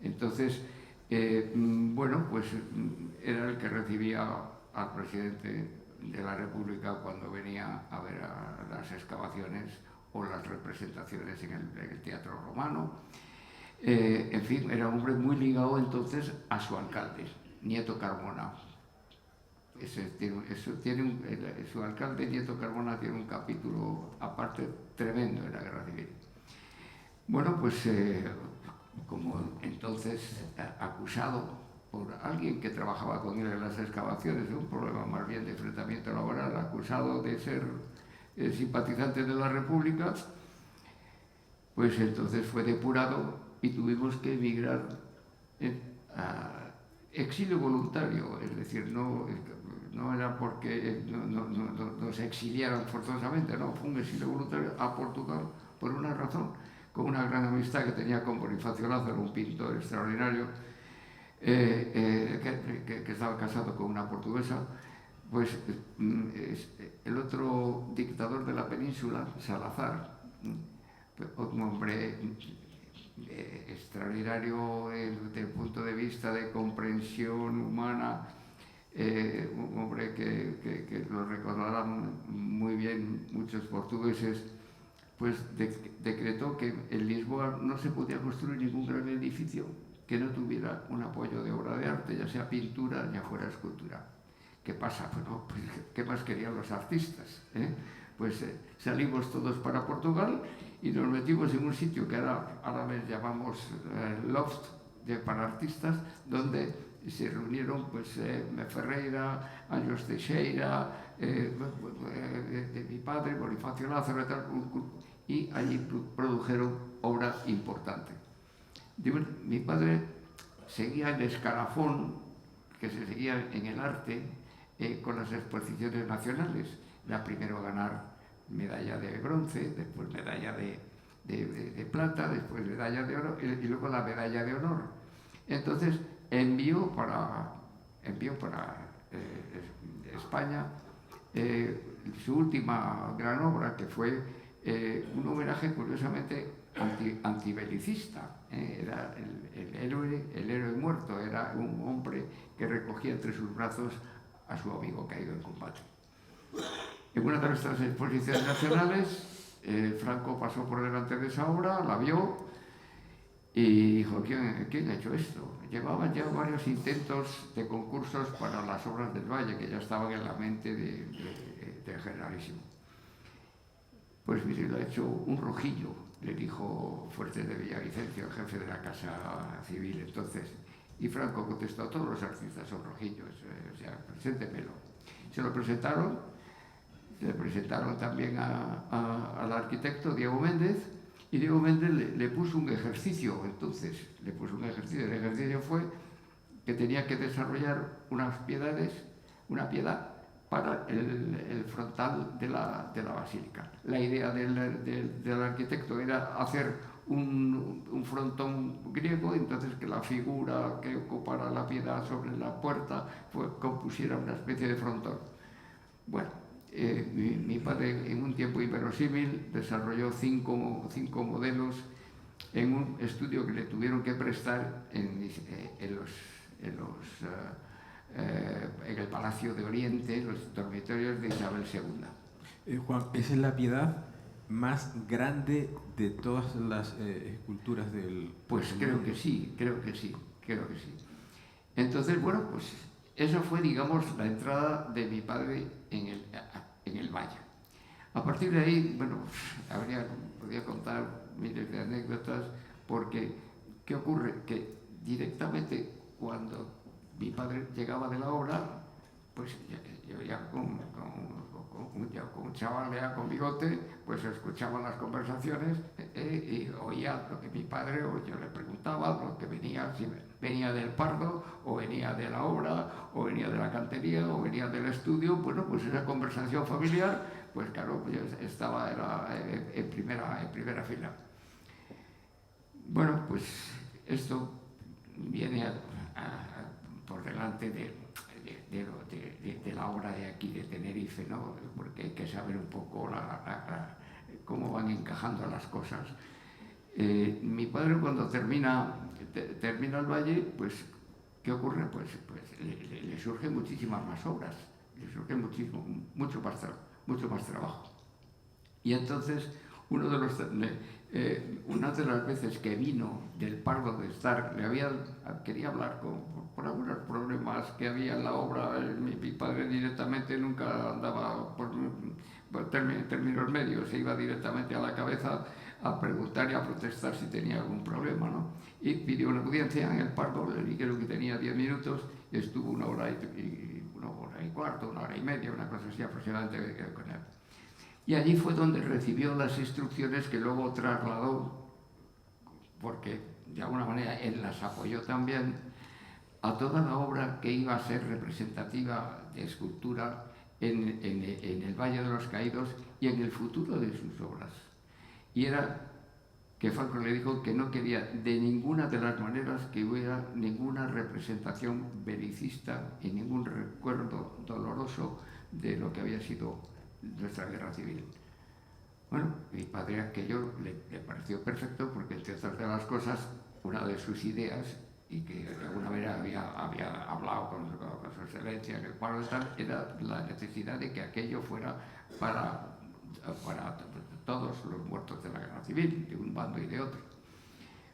Entonces, bueno, pues era el que recibía al presidente de la República cuando venía a ver las excavaciones o las representaciones en el Teatro Romano. En fin, era un hombre muy ligado entonces a su alcalde, Nieto Carmona. Su alcalde, Nieto Carmona, tiene un capítulo aparte tremendo en la Guerra Civil. Bueno, pues como entonces acusado por alguien que trabajaba con él en las excavaciones, de un problema más bien de enfrentamiento laboral, acusado de ser simpatizante de la República, pues entonces fue depurado y tuvimos que emigrar a exilio voluntario, es decir, no era porque nos exiliaran forzosamente, no, fue un exilio voluntario a Portugal por una razón, con una gran amistad que tenía con Bonifacio Lázaro, un pintor extraordinario, que estaba casado con una portuguesa. Pues el otro dictador de la península, Salazar, un hombre extraordinario desde el punto de vista de comprensión humana, un hombre que lo recordarán muy bien muchos portugueses, pues decretó que en Lisboa no se podía construir ningún gran edificio que no tuviera un apoyo de obra de arte, ya sea pintura, ya fuera escultura. ¿Qué pasa? Bueno, pues, ¿qué más querían los artistas? Pues salimos todos para Portugal y nos metimos en un sitio que ahora les llamamos loft para artistas, donde se reunieron pues Ferreira, Ángelos Teixeira, de mi padre, Bonifacio Lázaro y allí produjeron obra importante. Mi padre seguía el escalafón que se seguía en el arte con las exposiciones nacionales. Era primero ganar medalla de bronce, después medalla de plata, después medalla de oro y luego la medalla de honor. Entonces envió para España su última gran obra, que fue un homenaje curiosamente antibelicista. Era el héroe muerto, era un hombre que recogía entre sus brazos a su amigo caído en combate. En una de nuestras exposiciones nacionales, Franco pasó por delante de esa obra, la vio y dijo: ¿Quién ha hecho esto? Llevaban ya varios intentos de concursos para las obras del Valle, que ya estaban en la mente del generalísimo. Pues mire, lo ha hecho un rojillo, le dijo Fuertes de Villavicencio, el jefe de la Casa Civil entonces. Y Franco contestó: todos los artistas son rojillos, o sea, preséntemelo. Se lo presentaron, le presentaron también al arquitecto Diego Méndez, y Diego Méndez le puso un ejercicio, entonces, el ejercicio fue que tenía que desarrollar una piedad para el frontal de la basílica. La idea del arquitecto era hacer un frontón griego, entonces que la figura que ocupara la piedad sobre la puerta compusiera una especie de frontón. Bueno, mi padre, en un tiempo inverosímil, desarrolló cinco modelos en un estudio que le tuvieron que prestar en el Palacio de Oriente, los dormitorios de Isabel II.
Juan, esa es la piedad más grande de todas las esculturas del...
Pues creo que sí. Entonces, bueno, pues esa fue, digamos, la entrada de mi padre en el Valle. A partir de ahí, bueno, podría contar miles de anécdotas, porque ¿qué ocurre? Que directamente cuando mi padre llegaba de la obra, pues yo ya con un chaval ya con bigote, pues escuchaba las conversaciones y oía lo que mi padre, o yo le preguntaba lo que venía, si venía del Pardo, o venía de la obra, o venía de la cantería, o venía del estudio. Bueno, pues esa conversación familiar, pues claro, pues yo estaba en primera fila. Bueno, pues esto viene por delante de la obra de aquí de Tenerife, ¿no? Porque hay que saber un poco cómo van encajando las cosas. Mi padre, cuando termina el valle, pues ¿qué ocurre? Pues le surgen muchísimas más obras, le surge mucho más trabajo. Y entonces una de las veces que vino del Pardo de estar, quería hablar por algunos problemas que había en la obra. Mi padre directamente nunca andaba por términos medios, se iba directamente a la cabeza a preguntar y a protestar si tenía algún problema, ¿no? Y pidió una audiencia en el Pardo, le dijeron que tenía 10 minutos, y estuvo una hora y cuarto, una hora y media, una cosa así aproximadamente con él. Y allí fue donde recibió las instrucciones que luego trasladó, porque de alguna manera él las apoyó también, a toda la obra que iba a ser representativa de escultura en el Valle de los Caídos y en el futuro de sus obras. Y era que Falco le dijo que no quería de ninguna de las maneras que hubiera ninguna representación belicista y ningún recuerdo doloroso de lo que había sido nuestra guerra civil. Bueno, mi padre aquello le pareció perfecto, porque entre otras de las cosas, una de sus ideas, y que de alguna manera había hablado con su excelencia en el Pardo, era la necesidad de que aquello fuera para todos los muertos de la guerra civil, de un bando y de otro.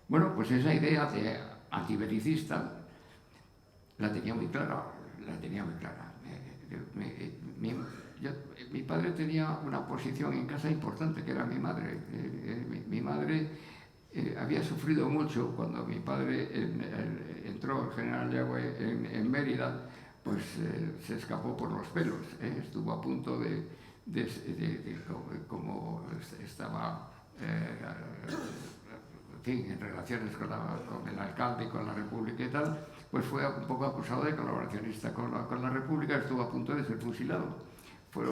Bueno, pues esa idea de antibelicista la tenía muy clara. Mi padre tenía una posición en casa importante, que era mi madre. Mi madre había sufrido mucho cuando mi padre entró, el general Yagüe, en Mérida, pues se escapó por los pelos. Estuvo a punto como estaba en relaciones con el alcalde y con la República y tal, pues fue un poco acusado de colaboracionista con la República, estuvo a punto de ser fusilado. Fue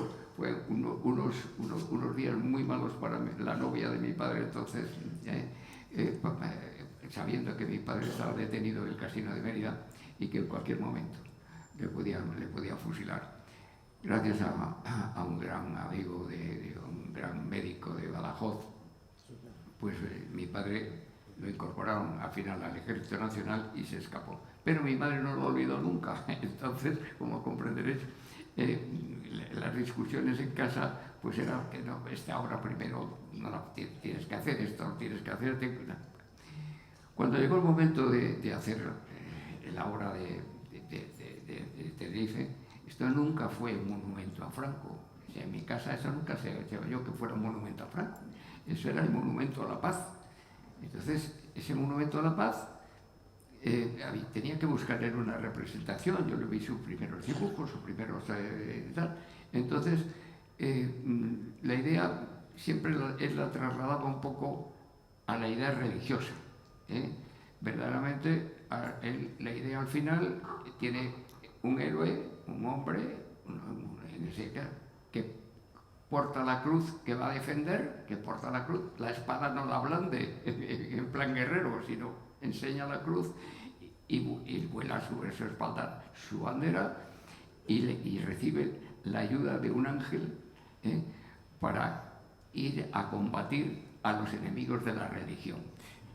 unos días muy malos para la novia de mi padre, entonces, sabiendo que mi padre estaba detenido en el casino de Mérida y que en cualquier momento le podía fusilar. Gracias a un gran amigo, un gran médico de Badajoz, pues mi padre lo incorporaron al final al Ejército Nacional y se escapó. Pero mi madre no lo olvidó nunca. Entonces, como comprenderéis, las discusiones en casa pues era que no, ahora primero no tienes que hacer esto, no tienes que hacer. Cuando llegó el momento de hacer la obra de Tenerife, esto nunca fue un monumento a Franco. O sea, en mi casa eso nunca se oyó que fuera un monumento a Franco. Eso era el monumento a la paz. Entonces, ese monumento a la paz tenía que buscar en una representación. Yo le vi sus primeros dibujos, sus primeros tal. Entonces, la idea siempre él la trasladaba un poco a la idea religiosa. Verdaderamente, la idea al final tiene un héroe, un hombre, que porta la cruz, que va a defender, que porta la cruz. La espada no la blande en plan guerrero, sino enseña la cruz y vuela sobre su espalda su bandera y recibe la ayuda de un ángel para ir a combatir a los enemigos de la religión.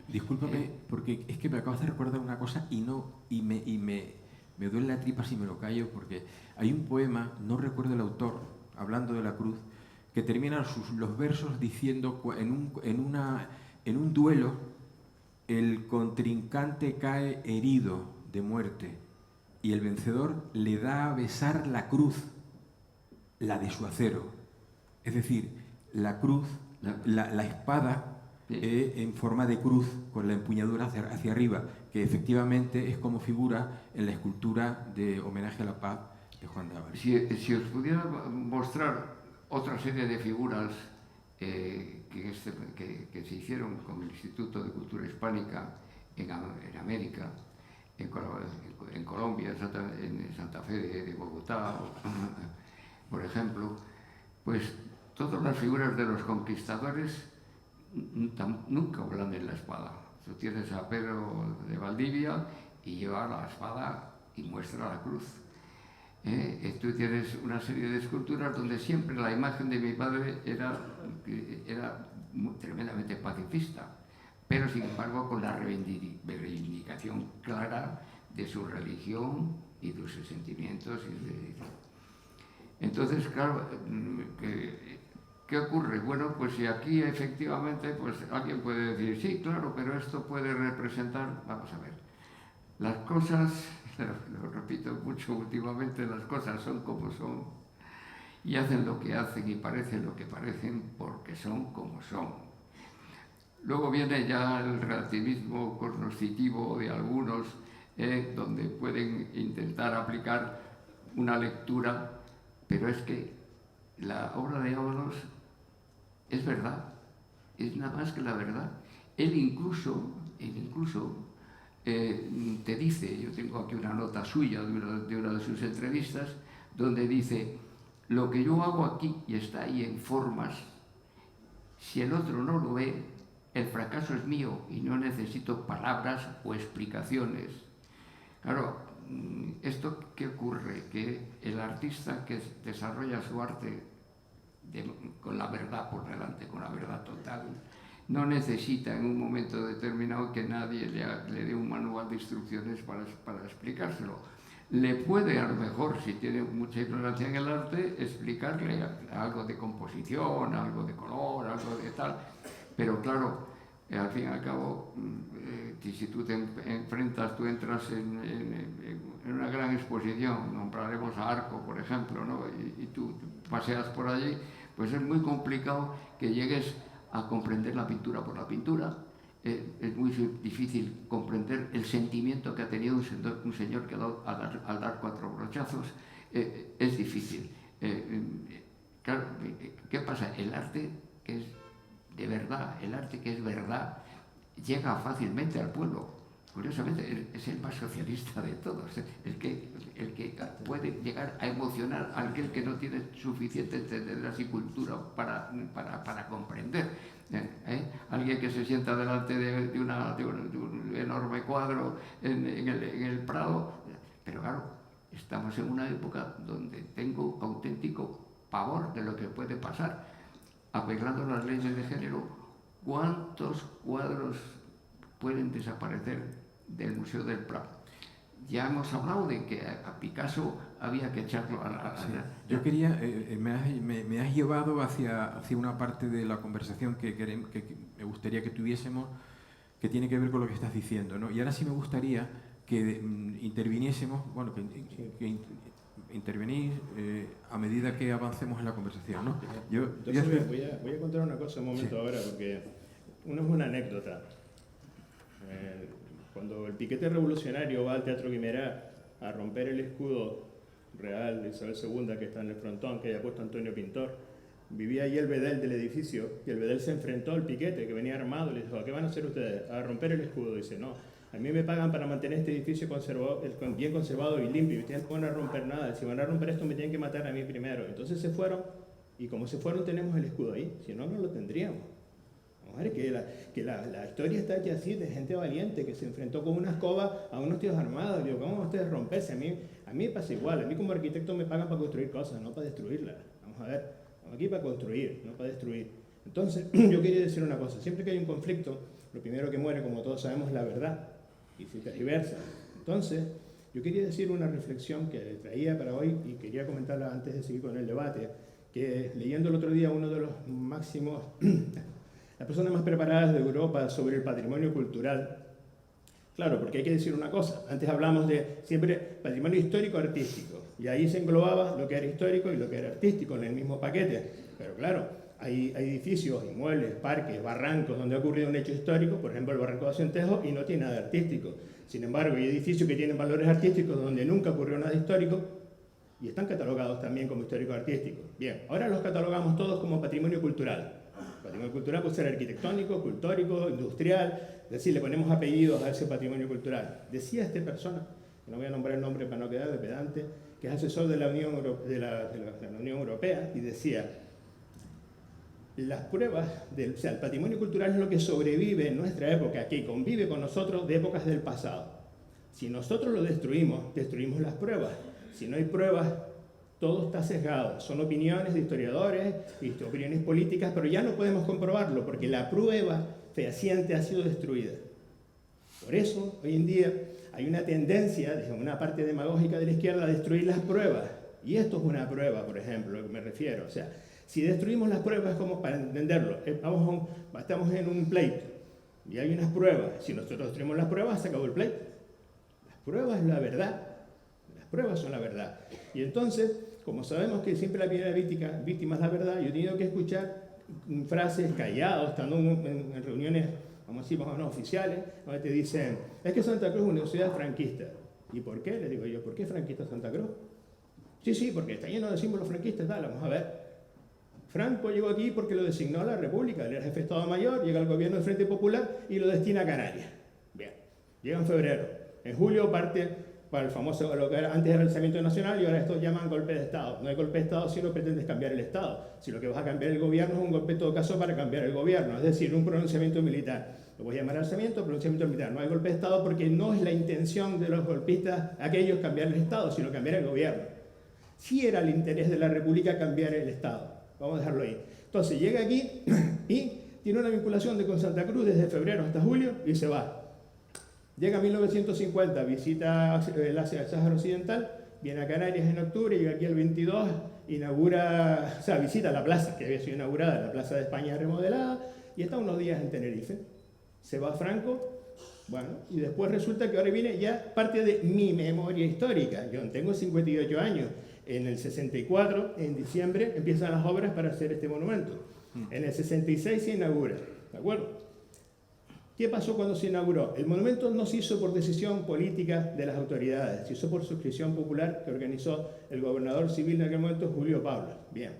Discúlpame, porque es que me acabas de recordar una cosa y me duele la tripa si me lo callo, porque hay un poema, no recuerdo el autor, hablando de la cruz, que termina los versos diciendo en un duelo el contrincante cae herido de muerte y el vencedor le da a besar la cruz, la de su acero. Es decir, la cruz, la espada en forma de cruz, con la empuñadura hacia arriba, que efectivamente es como figura en la escultura de homenaje a la paz de Juan de Ávares.
Si os pudiera mostrar otra serie de figuras que se hicieron con el Instituto de Cultura Hispánica en América, en Colombia, en Santa Fe de Bogotá, por ejemplo, pues todas las figuras de los conquistadores nunca hablan de la espada. Tú tienes a Pedro de Valdivia y lleva la espada y muestra la cruz. Tú tienes una serie de esculturas donde siempre la imagen de mi padre era tremendamente pacifista, pero sin embargo con la reivindicación clara de su religión y de sus sentimientos. Entonces, claro, ¿qué ocurre? Bueno, pues si aquí efectivamente pues alguien puede decir, sí, claro, pero esto puede representar, vamos a ver, las cosas, lo repito mucho últimamente, las cosas son como son y hacen lo que hacen y parecen lo que parecen porque son como son. Luego viene ya el relativismo cognoscitivo de algunos, donde pueden intentar aplicar una lectura, pero es que la obra de Ábalos es verdad, es nada más que la verdad. Él incluso te dice, yo tengo aquí una nota suya de una de sus entrevistas, donde dice, lo que yo hago aquí y está ahí en formas, si el otro no lo ve, el fracaso es mío y no necesito palabras o explicaciones. Claro, ¿esto qué ocurre? Que el artista que desarrolla su arte con la verdad por delante, con la verdad total, no necesita en un momento determinado que nadie le dé un manual de instrucciones para explicárselo. Le puede, a lo mejor, si tiene mucha ignorancia en el arte, explicarle algo de composición, algo de color, algo de tal, pero claro, al fin y al cabo, si tú te enfrentas, tú entras en una gran exposición, nombraremos a Arco, por ejemplo, ¿no? y tú paseas por allí, pues es muy complicado que llegues a comprender la pintura por la pintura. Es muy difícil comprender el sentimiento que ha tenido un señor que al dar 4 brochazos. Es difícil. Claro, ¿qué pasa? El arte que es de verdad, el arte que es verdad, llega fácilmente al pueblo. Curiosamente, es el más socialista de todos, el que puede llegar a emocionar a aquel que no tiene suficiente entender y cultura para comprender. Alguien que se sienta delante de un enorme cuadro en el Prado, pero claro, estamos en una época donde tengo auténtico pavor de lo que puede pasar. Apelando las leyes de género, ¿cuántos cuadros pueden desaparecer del Museo del Prado? Ya hemos hablado de que a Picasso había que echarlo
Sí. Yo quería, me has llevado hacia una parte de la conversación que me gustaría que tuviésemos, que tiene que ver con lo que estás diciendo, ¿no? Y ahora sí me gustaría que interviniésemos, bueno, que intervenís a medida que avancemos en la conversación, ¿no?
Entonces voy a contar una cosa un momento, sí. Ahora, porque uno es una anécdota. Cuando el piquete revolucionario va al Teatro Guimerá a romper el escudo real de Isabel II que está en el frontón, que haya puesto Antonio Pintor, vivía ahí el bedel del edificio, y el bedel se enfrentó al piquete que venía armado y le dijo, ¿a qué van a hacer ustedes? A romper el escudo. Dice, no, a mí me pagan para mantener este edificio bien conservado y limpio, y ustedes no van a romper nada, si van a romper esto me tienen que matar a mí primero. Entonces se fueron, y como se fueron tenemos el escudo ahí, si no, no lo tendríamos. Vamos a ver que la historia está hecha así, de gente valiente que se enfrentó con una escoba a unos tíos armados. Digo, ¿cómo van ustedes a romperse? A mí me pasa igual, a mí como arquitecto me pagan para construir cosas, no para destruirlas. Vamos a ver, estamos aquí para construir, no para destruir. Entonces, yo quería decir una cosa, siempre que hay un conflicto, lo primero que muere, como todos sabemos, es la verdad, y se tergiversa. Entonces, yo quería decir una reflexión que traía para hoy, y quería comentarla antes de seguir con el debate, que leyendo el otro día uno de los máximos, las personas más preparadas de Europa sobre el patrimonio cultural. Claro, porque hay que decir una cosa, antes hablamos de siempre patrimonio histórico-artístico, y ahí se englobaba lo que era histórico y lo que era artístico en el mismo paquete, pero claro, hay edificios, inmuebles, parques, barrancos donde ha ocurrido un hecho histórico, por ejemplo el barranco de Acentejo, y no tiene nada de artístico. Sin embargo, hay edificios que tienen valores artísticos donde nunca ocurrió nada histórico y están catalogados también como histórico-artísticos. Bien, ahora los catalogamos todos como patrimonio cultural. Patrimonio cultural puede ser arquitectónico, escultórico, industrial, es decir, le ponemos apellidos a ese patrimonio cultural. Decía esta persona, que no voy a nombrar el nombre para no quedar de pedante, que es asesor de la Unión Europea, y decía: las pruebas, o sea, el patrimonio cultural es lo que sobrevive en nuestra época, que convive con nosotros de épocas del pasado. Si nosotros lo destruimos, destruimos las pruebas. Si no hay pruebas, todo está sesgado. Son opiniones de historiadores, opiniones políticas, pero ya no podemos comprobarlo porque la prueba fehaciente ha sido destruida. Por eso, hoy en día, hay una tendencia, desde una parte demagógica de la izquierda, a destruir las pruebas. Y esto es una prueba, por ejemplo, a lo que me refiero. O sea, si destruimos las pruebas, como para entenderlo, estamos en un pleito y hay unas pruebas. Si nosotros destruimos las pruebas, se acabó el pleito. Las pruebas es la verdad. Las pruebas son la verdad. Y entonces, como sabemos que siempre la primera víctima es la verdad, yo he tenido que escuchar frases callado, estando en reuniones, vamos a decir, más o menos oficiales, donde te dicen: es que Santa Cruz es una ciudad franquista. ¿Y por qué? Les digo yo: ¿por qué franquista Santa Cruz? Sí, porque está lleno de símbolos franquistas. Dale, vamos a ver. Franco llegó aquí porque lo designó a la República, él era jefe de Estado Mayor, llega al gobierno del Frente Popular y lo destina a Canarias. Bien, llega en febrero. En julio parte para el famoso, lo que era, antes era el alzamiento nacional, y ahora estos llaman golpe de Estado. No hay golpe de Estado si no pretendes cambiar el Estado. Si lo que vas a cambiar el gobierno es un golpe en todo caso para cambiar el gobierno, es decir, un pronunciamiento militar. Lo voy a llamar alzamiento, pronunciamiento militar. No hay golpe de Estado porque no es la intención de los golpistas aquellos cambiar el Estado, sino cambiar el gobierno. Sí era el interés de la República cambiar el Estado. Vamos a dejarlo ahí. Entonces llega aquí y tiene una vinculación con Santa Cruz desde febrero hasta julio y se va. Llega en 1950, visita el Sáhara Occidental, viene a Canarias en octubre, llega aquí el 22, visita la plaza que había sido inaugurada, la Plaza de España remodelada, y está unos días en Tenerife. Se va Franco, bueno, y después resulta que ahora viene ya parte de mi memoria histórica. Yo tengo 58 años. En el 64, en diciembre, empiezan las obras para hacer este monumento. En el 66 se inaugura, ¿de acuerdo? ¿Qué pasó cuando se inauguró? El monumento no se hizo por decisión política de las autoridades, se hizo por suscripción popular que organizó el gobernador civil en aquel momento, Julio Pablo. Bien.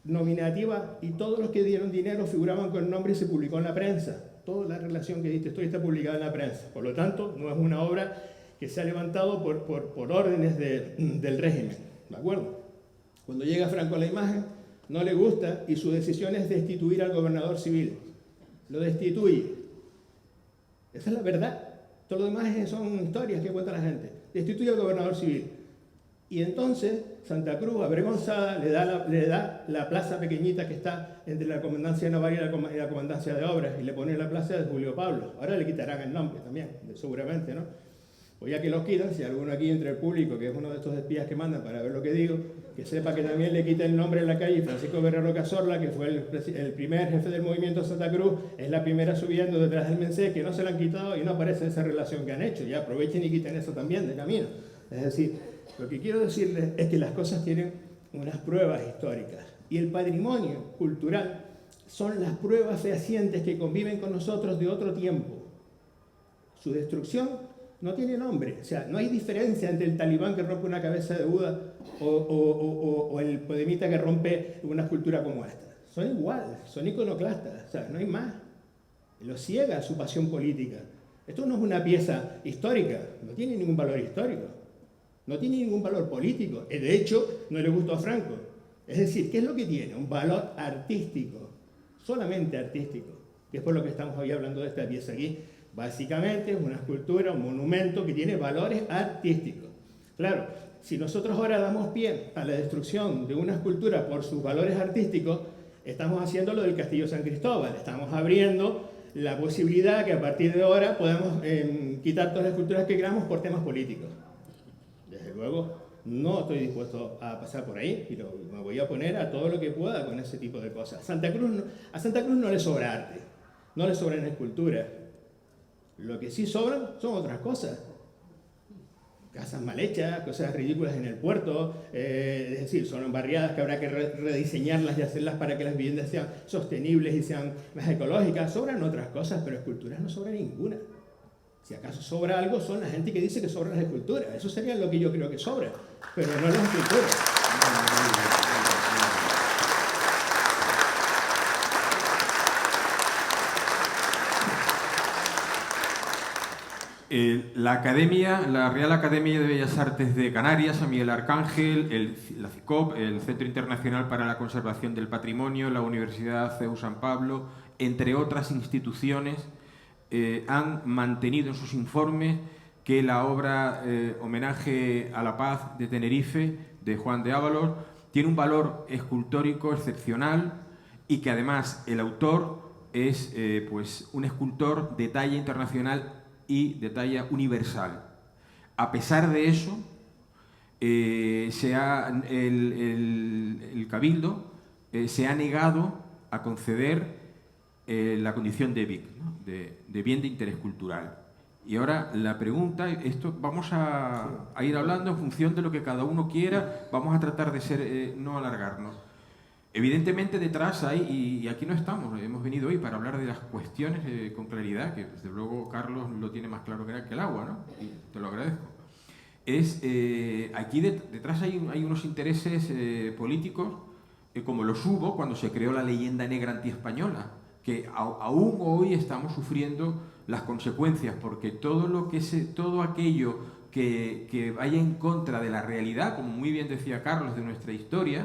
Nominativa, y todos los que dieron dinero figuraban con el nombre y se publicó en la prensa. Toda la relación que diste está publicada en la prensa. Por lo tanto, no es una obra que se ha levantado por órdenes del régimen. ¿De acuerdo? Cuando llega Franco a la imagen, no le gusta y su decisión es destituir al gobernador civil. Lo destituye. Esa es la verdad. Todo lo demás son historias que cuenta la gente. Destituye al gobernador civil. Y entonces Santa Cruz, avergonzada, le da la plaza pequeñita que está entre la Comandancia Naval y la Comandancia de Obras, y le pone la plaza de Julio Pablo. Ahora le quitarán el nombre también, seguramente, ¿no? O ya que los quitan, si alguno aquí entre el público, que es uno de estos espías que mandan para ver lo que digo, que sepa que también le quita el nombre en la calle Francisco Guerrero Cazorla, que fue el primer jefe del movimiento Santa Cruz, es la primera subiendo detrás del Mensé, que no se lo han quitado y no aparece esa relación que han hecho. Ya aprovechen y quiten eso también de camino. Es decir, lo que quiero decirles es que las cosas tienen unas pruebas históricas, y el patrimonio cultural son las pruebas fehacientes que conviven con nosotros de otro tiempo. Su destrucción no tiene nombre. O sea, no hay diferencia entre el talibán que rompe una cabeza de Buda o el podemita que rompe una escultura como esta. Son iguales, son iconoclastas. O sea, no hay más. Lo ciega su pasión política. Esto no es una pieza histórica, no tiene ningún valor histórico, no tiene ningún valor político. De hecho, no le gustó a Franco. Es decir, ¿qué es lo que tiene? Un valor artístico, solamente artístico. Que es por lo que estamos hoy hablando de esta pieza aquí. Básicamente es una escultura, un monumento que tiene valores artísticos. Claro, si nosotros ahora damos pie a la destrucción de una escultura por sus valores artísticos, estamos haciendo lo del Castillo San Cristóbal. Estamos abriendo la posibilidad que a partir de ahora podamos quitar todas las esculturas que queramos por temas políticos. Desde luego, no estoy dispuesto a pasar por ahí, pero me voy a oponer a todo lo que pueda con ese tipo de cosas. A Santa Cruz no le sobra arte, no le sobran esculturas. Lo que sí sobran son otras cosas. casas mal hechas, cosas ridículas en el puerto, es decir, son barriadas que habrá que rediseñarlas y hacerlas para que las viviendas sean sostenibles y sean más ecológicas. Sobran otras cosas, pero esculturas no sobra ninguna. Si acaso sobra algo, son la gente que dice que sobran las esculturas. Eso sería lo que yo creo que sobra, pero no las esculturas.
La Real Academia de Bellas Artes de Canarias, San Miguel Arcángel, la CICOP, el Centro Internacional para la Conservación del Patrimonio, la Universidad CEU San Pablo, entre otras instituciones, han mantenido en sus informes que la obra Homenaje a la Paz de Tenerife, de Juan de Ábalos, tiene un valor escultórico excepcional y que además el autor es pues un escultor de talla internacional y de talla universal. A pesar de eso, el Cabildo se ha negado a conceder la condición de BIC, ¿no? de bien de interés cultural. Y ahora la pregunta, esto vamos a ir hablando en función de lo que cada uno quiera, vamos a tratar de ser, no alargarnos. Evidentemente detrás hay, y aquí no estamos, hemos venido hoy para hablar de las cuestiones con claridad, que desde luego Carlos lo tiene más claro que el agua, ¿no? Y te lo agradezco. Aquí detrás hay unos intereses políticos, como los hubo cuando se creó la leyenda negra antiespañola, que aún hoy estamos sufriendo las consecuencias, porque todo aquello que vaya en contra de la realidad, como muy bien decía Carlos, de nuestra historia,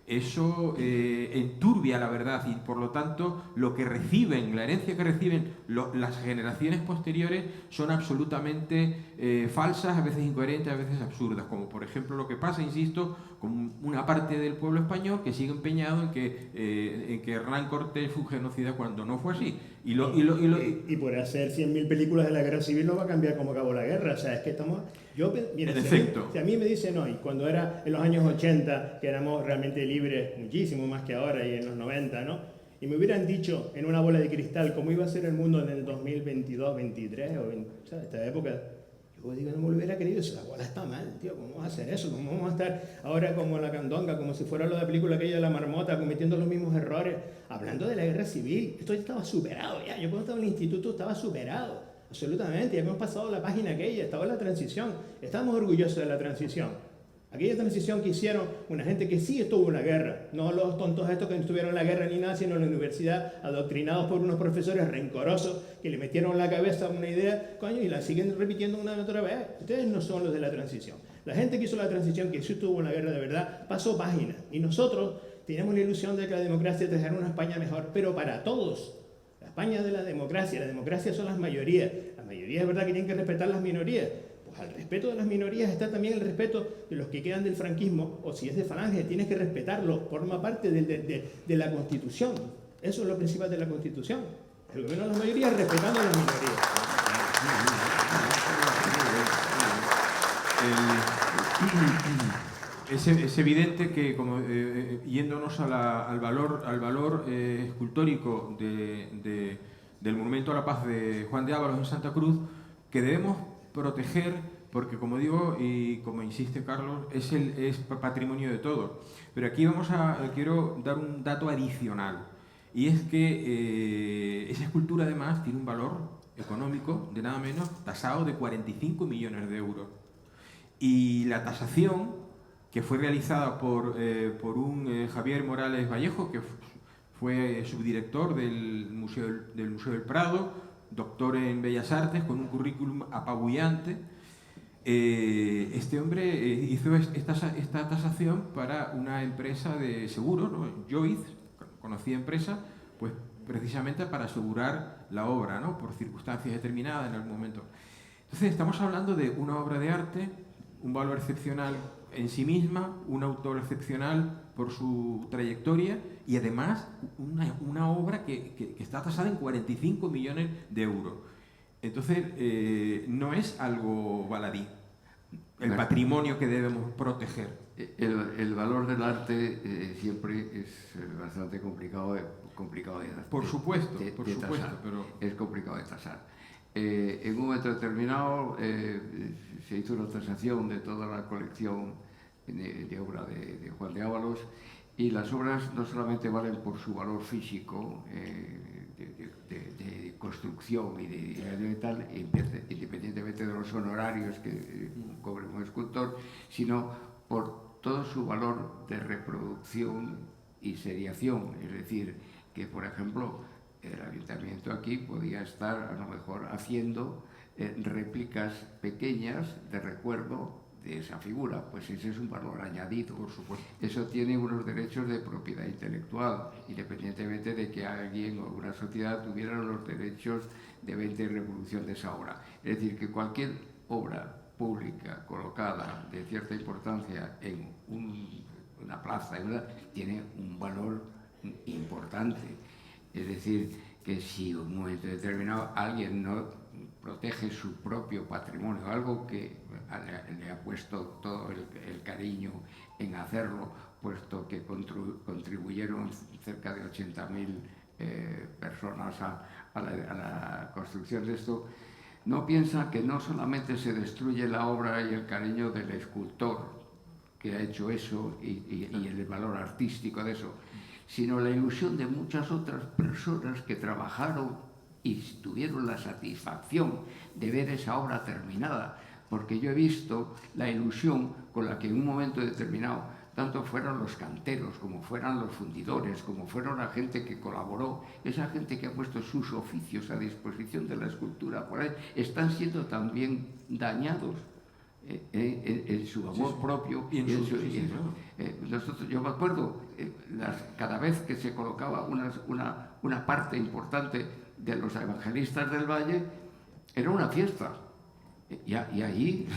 eso enturbia la verdad y por lo tanto lo que reciben, la herencia que reciben las generaciones posteriores son absolutamente falsas, a veces incoherentes, a veces absurdas, como por ejemplo lo que pasa, insisto, con una parte del pueblo español que sigue empeñado en que Hernán Cortés fue un genocida cuando no fue así.
Y por hacer 100.000 películas de la guerra civil no va a cambiar cómo acabó la guerra, o sea, es que estamos... Mira, si a mí me dicen hoy, cuando era en los años 80, que éramos realmente libres, muchísimo más que ahora, y en los 90, ¿no? Y me hubieran dicho en una bola de cristal cómo iba a ser el mundo en el 2022, 23, o sea, esta época, yo digo, no me lo hubiera querido, si la bola está mal, tío, ¿cómo vamos a hacer eso? ¿Cómo vamos a estar ahora como la candonga, como si fuera lo de la película aquella de la marmota, cometiendo los mismos errores, hablando de la guerra civil? Esto ya estaba superado, ya. Yo cuando estaba en el instituto estaba superado. Absolutamente, ya hemos pasado la página aquella, estaba en la transición, estábamos orgullosos de la transición. Aquella transición que hicieron una gente que sí estuvo en la guerra, no los tontos estos que no estuvieron en la guerra ni nada, sino en la universidad, adoctrinados por unos profesores rencorosos que le metieron en la cabeza una idea, coño, y la siguen repitiendo una y otra vez. Ustedes no son los de la transición. La gente que hizo la transición, que sí estuvo en la guerra de verdad, pasó página. Y nosotros teníamos la ilusión de que la democracia trajería una España mejor, pero para todos. La España de la democracia son las mayorías. Las mayorías es verdad que tienen que respetar las minorías. Pues al respeto de las minorías está también el respeto de los que quedan del franquismo, o si es de Falange, tienes que respetarlo, forma parte de la Constitución. Eso es lo principal de la Constitución. El gobierno de las mayorías respetando a las minorías.
Es evidente que, como, yéndonos al valor escultórico del Monumento a la Paz de Juan de Ábalos en Santa Cruz, que debemos proteger, porque como digo y como insiste Carlos, es patrimonio de todos. Pero aquí quiero dar un dato adicional, y es que esa escultura además tiene un valor económico de nada menos tasado de 45 millones de euros. Y la tasación que fue realizada por un Javier Morales Vallejo, que fue subdirector del Museo del Prado, doctor en Bellas Artes, con un currículum apabullante. Este hombre hizo esta tasación para una empresa de seguros, ¿no? Joyce, conocida empresa, pues precisamente para asegurar la obra, ¿no? Por circunstancias determinadas en algún momento. Entonces estamos hablando de una obra de arte, un valor excepcional en sí misma, un autor excepcional por su trayectoria y además una obra que está tasada en 45 millones de euros. Entonces, no es algo baladí, el patrimonio que debemos proteger.
El valor del arte siempre es bastante complicado de tasar.
Por supuesto,
pero...
Es
complicado de tasar. En un momento determinado se hizo una tasación de toda la colección de obra de Juan de Ávalos, y las obras no solamente valen por su valor físico, de construcción y de tal, independientemente de los honorarios que cobre un escultor, sino por todo su valor de reproducción y seriación. Es decir, que por ejemplo el ayuntamiento aquí podía estar a lo mejor haciendo réplicas pequeñas de recuerdo de esa figura, pues ese es un valor añadido. Por supuesto. Eso tiene unos derechos de propiedad intelectual, independientemente de que alguien o una sociedad tuviera los derechos de venta y reproducción de esa obra. Es decir, que cualquier obra pública colocada de cierta importancia en una plaza tiene un valor importante. Es decir, que si en un momento determinado alguien no protege su propio patrimonio, algo que le ha puesto todo el cariño en hacerlo, puesto que contribuyeron cerca de 80.000 personas a la construcción de esto, no piensa que no solamente se destruye la obra y el cariño del escultor que ha hecho eso y el valor artístico de eso, sino la ilusión de muchas otras personas que trabajaron y tuvieron la satisfacción de ver esa obra terminada, porque yo he visto la ilusión con la que en un momento determinado, tanto fueron los canteros, como fueran los fundidores, como fueron la gente que colaboró, esa gente que ha puesto sus oficios a disposición de la escultura por ahí, están siendo también dañados en su amor propio. Y nosotros, yo me acuerdo, cada vez que se colocaba una parte importante de los evangelistas del Valle, era una fiesta. Y ahí,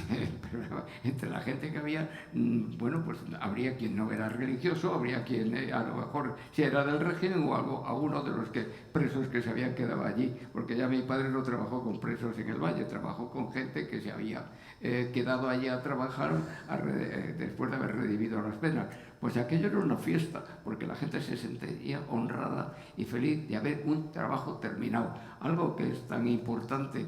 entre la gente que había, bueno, pues habría quien no era religioso, habría quien a lo mejor si era del régimen o alguno de los presos que se habían quedado allí, porque ya mi padre no trabajó con presos en el Valle, trabajó con gente que se había quedado allí a trabajar después de haber redimido las penas. Pues aquello era una fiesta, porque la gente se sentía honrada y feliz de haber un trabajo terminado, algo que es tan importante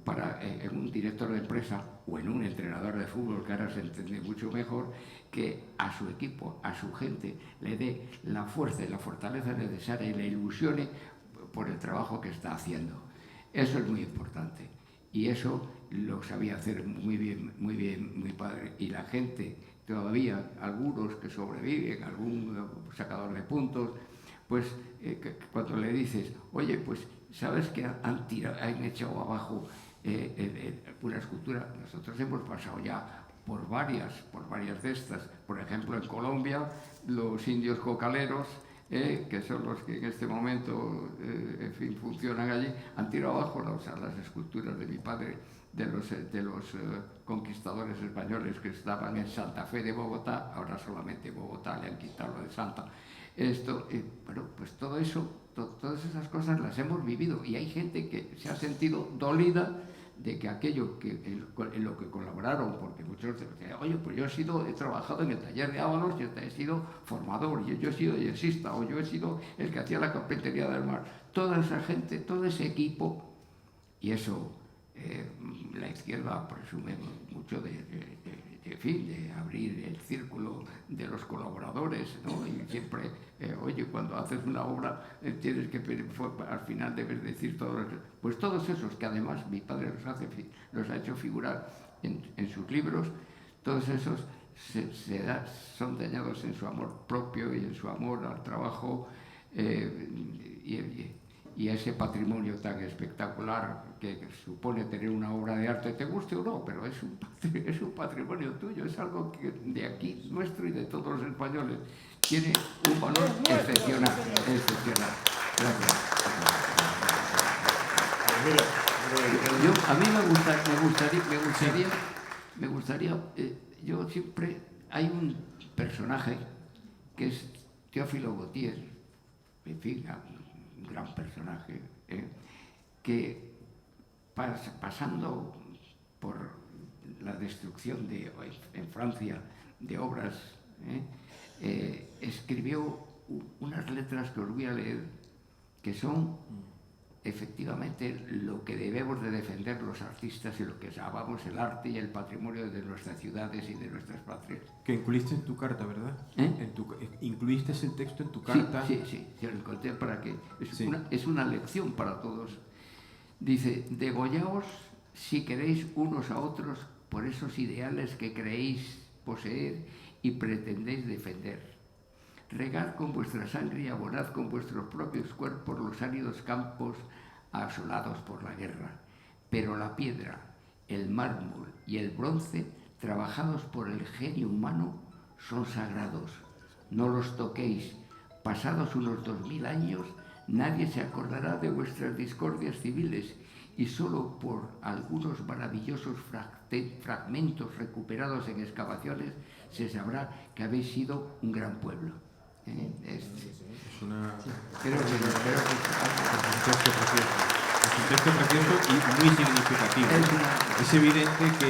para en un director de empresa o en un entrenador de fútbol, que ahora se entiende mucho mejor, que a su equipo, a su gente, le dé la fuerza y la fortaleza necesaria y le ilusione por el trabajo que está haciendo. Eso es muy importante y eso lo sabía hacer muy bien mi padre. Y la gente, todavía algunos que sobreviven, algún sacador de puntos, pues cuando le dices, oye, pues ¿sabes que han echado abajo una escultura? Nosotros hemos pasado ya por varias de estas. Por ejemplo, en Colombia, los indios cocaleros, que son los que en este momento en fin, funcionan allí, han tirado abajo las esculturas de mi padre, de los conquistadores españoles que estaban en Santa Fe de Bogotá. Ahora solamente Bogotá le han quitado lo de Santa. Bueno, pues todo eso, todas esas cosas las hemos vivido, y hay gente que se ha sentido dolida de que aquello en lo que colaboraron, porque muchos decían, oye, pues yo he trabajado en el taller de Ávalos, yo he sido formador, yo he sido yesista, o yo he sido el que hacía la carpintería del mar. Toda esa gente, todo ese equipo, y eso la izquierda presume mucho en fin, de abrir el círculo de los colaboradores, ¿no? Y siempre, oye, cuando haces una obra tienes que, al final debes decir pues todos esos que además mi padre los ha hecho figurar en sus libros, todos esos son dañados en su amor propio y en su amor al trabajo y a ese patrimonio tan espectacular que supone tener una obra de arte, te guste o no, pero es un patrimonio tuyo, es algo que de aquí, nuestro y de todos los españoles, tiene un valor excepcional. Gracias. A mí me gustaría, yo siempre, hay un personaje que es Teófilo Gautier, en fin, un gran personaje, que pasando por la destrucción en Francia de obras, escribió unas letras que os voy a leer, que son efectivamente lo que debemos de defender los artistas y lo que llamamos el arte y el patrimonio de nuestras ciudades y de nuestras patrias.
Que incluiste en tu carta, ¿verdad? Incluiste el texto en tu
Sí,
carta.
sí, yo lo encontré para que...
Sí.
Es una lección para todos. Dice, degollaos si queréis unos a otros por esos ideales que creéis poseer y pretendéis defender. Regad con vuestra sangre y abonad con vuestros propios cuerpos los áridos campos asolados por la guerra. Pero la piedra, el mármol y el bronce, trabajados por el genio humano, son sagrados. No los toquéis. Pasados unos 2000 años, nadie se acordará de vuestras discordias civiles y solo por algunos maravillosos fragmentos recuperados en excavaciones se sabrá que habéis sido un gran pueblo.
Es una...
Creo que
es un texto precioso y muy significativo. Es evidente que...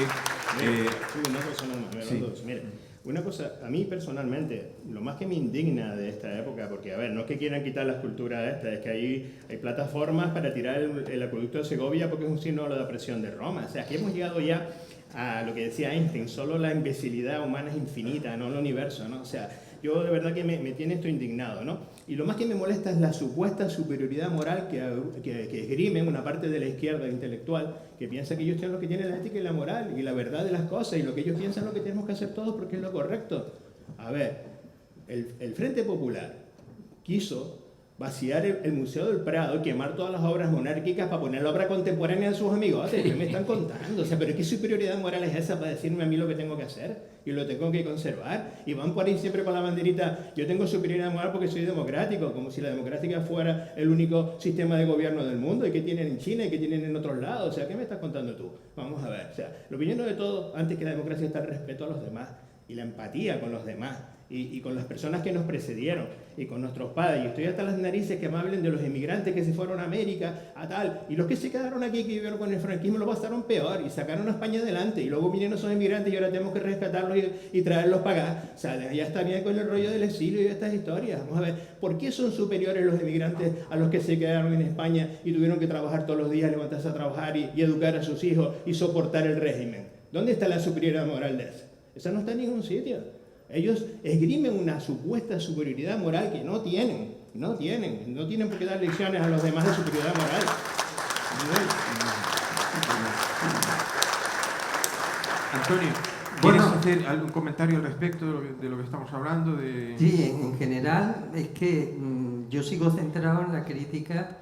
una cosa nomás,
sí.
Mira, una cosa, a mí personalmente, lo más que me indigna de esta época, porque a ver, no es que quieran quitar la escultura esta, es que hay plataformas para tirar el acueducto de Segovia porque es un signo de la opresión de Roma. O sea, aquí hemos llegado ya a lo que decía Einstein, solo la imbecilidad humana es infinita, no el universo, ¿no? O sea, yo de verdad que me tiene esto indignado, ¿no? Y lo más que me molesta es la supuesta superioridad moral que esgrimen una parte de la izquierda intelectual que piensa que ellos tienen lo que tienen la ética y la moral y la verdad de las cosas y lo que ellos piensan es lo que tenemos que hacer todos porque es lo correcto. A ver, el Frente Popular quiso vaciar el Museo del Prado y quemar todas las obras monárquicas para poner la obra contemporánea de sus amigos. ¿Qué me están contando? O sea, ¿pero qué superioridad moral es esa para decirme a mí lo que tengo que hacer? Y lo tengo que conservar. Y van por ahí siempre con la banderita, yo tengo superioridad moral porque soy democrático, como si la democracia fuera el único sistema de gobierno del mundo. ¿Y qué tienen en China y qué tienen en otros lados? O sea, ¿qué me estás contando tú? Vamos a ver. O sea, lo primero de todo, antes que la democracia, está el respeto a los demás y la empatía con los demás. Y con las personas que nos precedieron y con nuestros padres. Y estoy hasta las narices que me hablen de los inmigrantes que se fueron a América, a tal. Y los que se quedaron aquí, que vivieron con el franquismo, lo pasaron peor y sacaron a España adelante. Y luego vinieron esos inmigrantes y ahora tenemos que rescatarlos y traerlos para acá. O sea, ya está bien con el rollo del exilio y de estas historias. Vamos a ver, ¿por qué son superiores los inmigrantes a los que se quedaron en España y tuvieron que trabajar todos los días, levantarse a trabajar y educar a sus hijos y soportar el régimen? ¿Dónde está la superioridad moral de eso? Esa no está en ningún sitio. Ellos esgrimen una supuesta superioridad moral que no tienen por qué dar lecciones a los demás de superioridad moral.
Antonio, ¿quieres hacer algún comentario al respecto de lo que estamos hablando?
Sí, en general es que yo sigo centrado en la crítica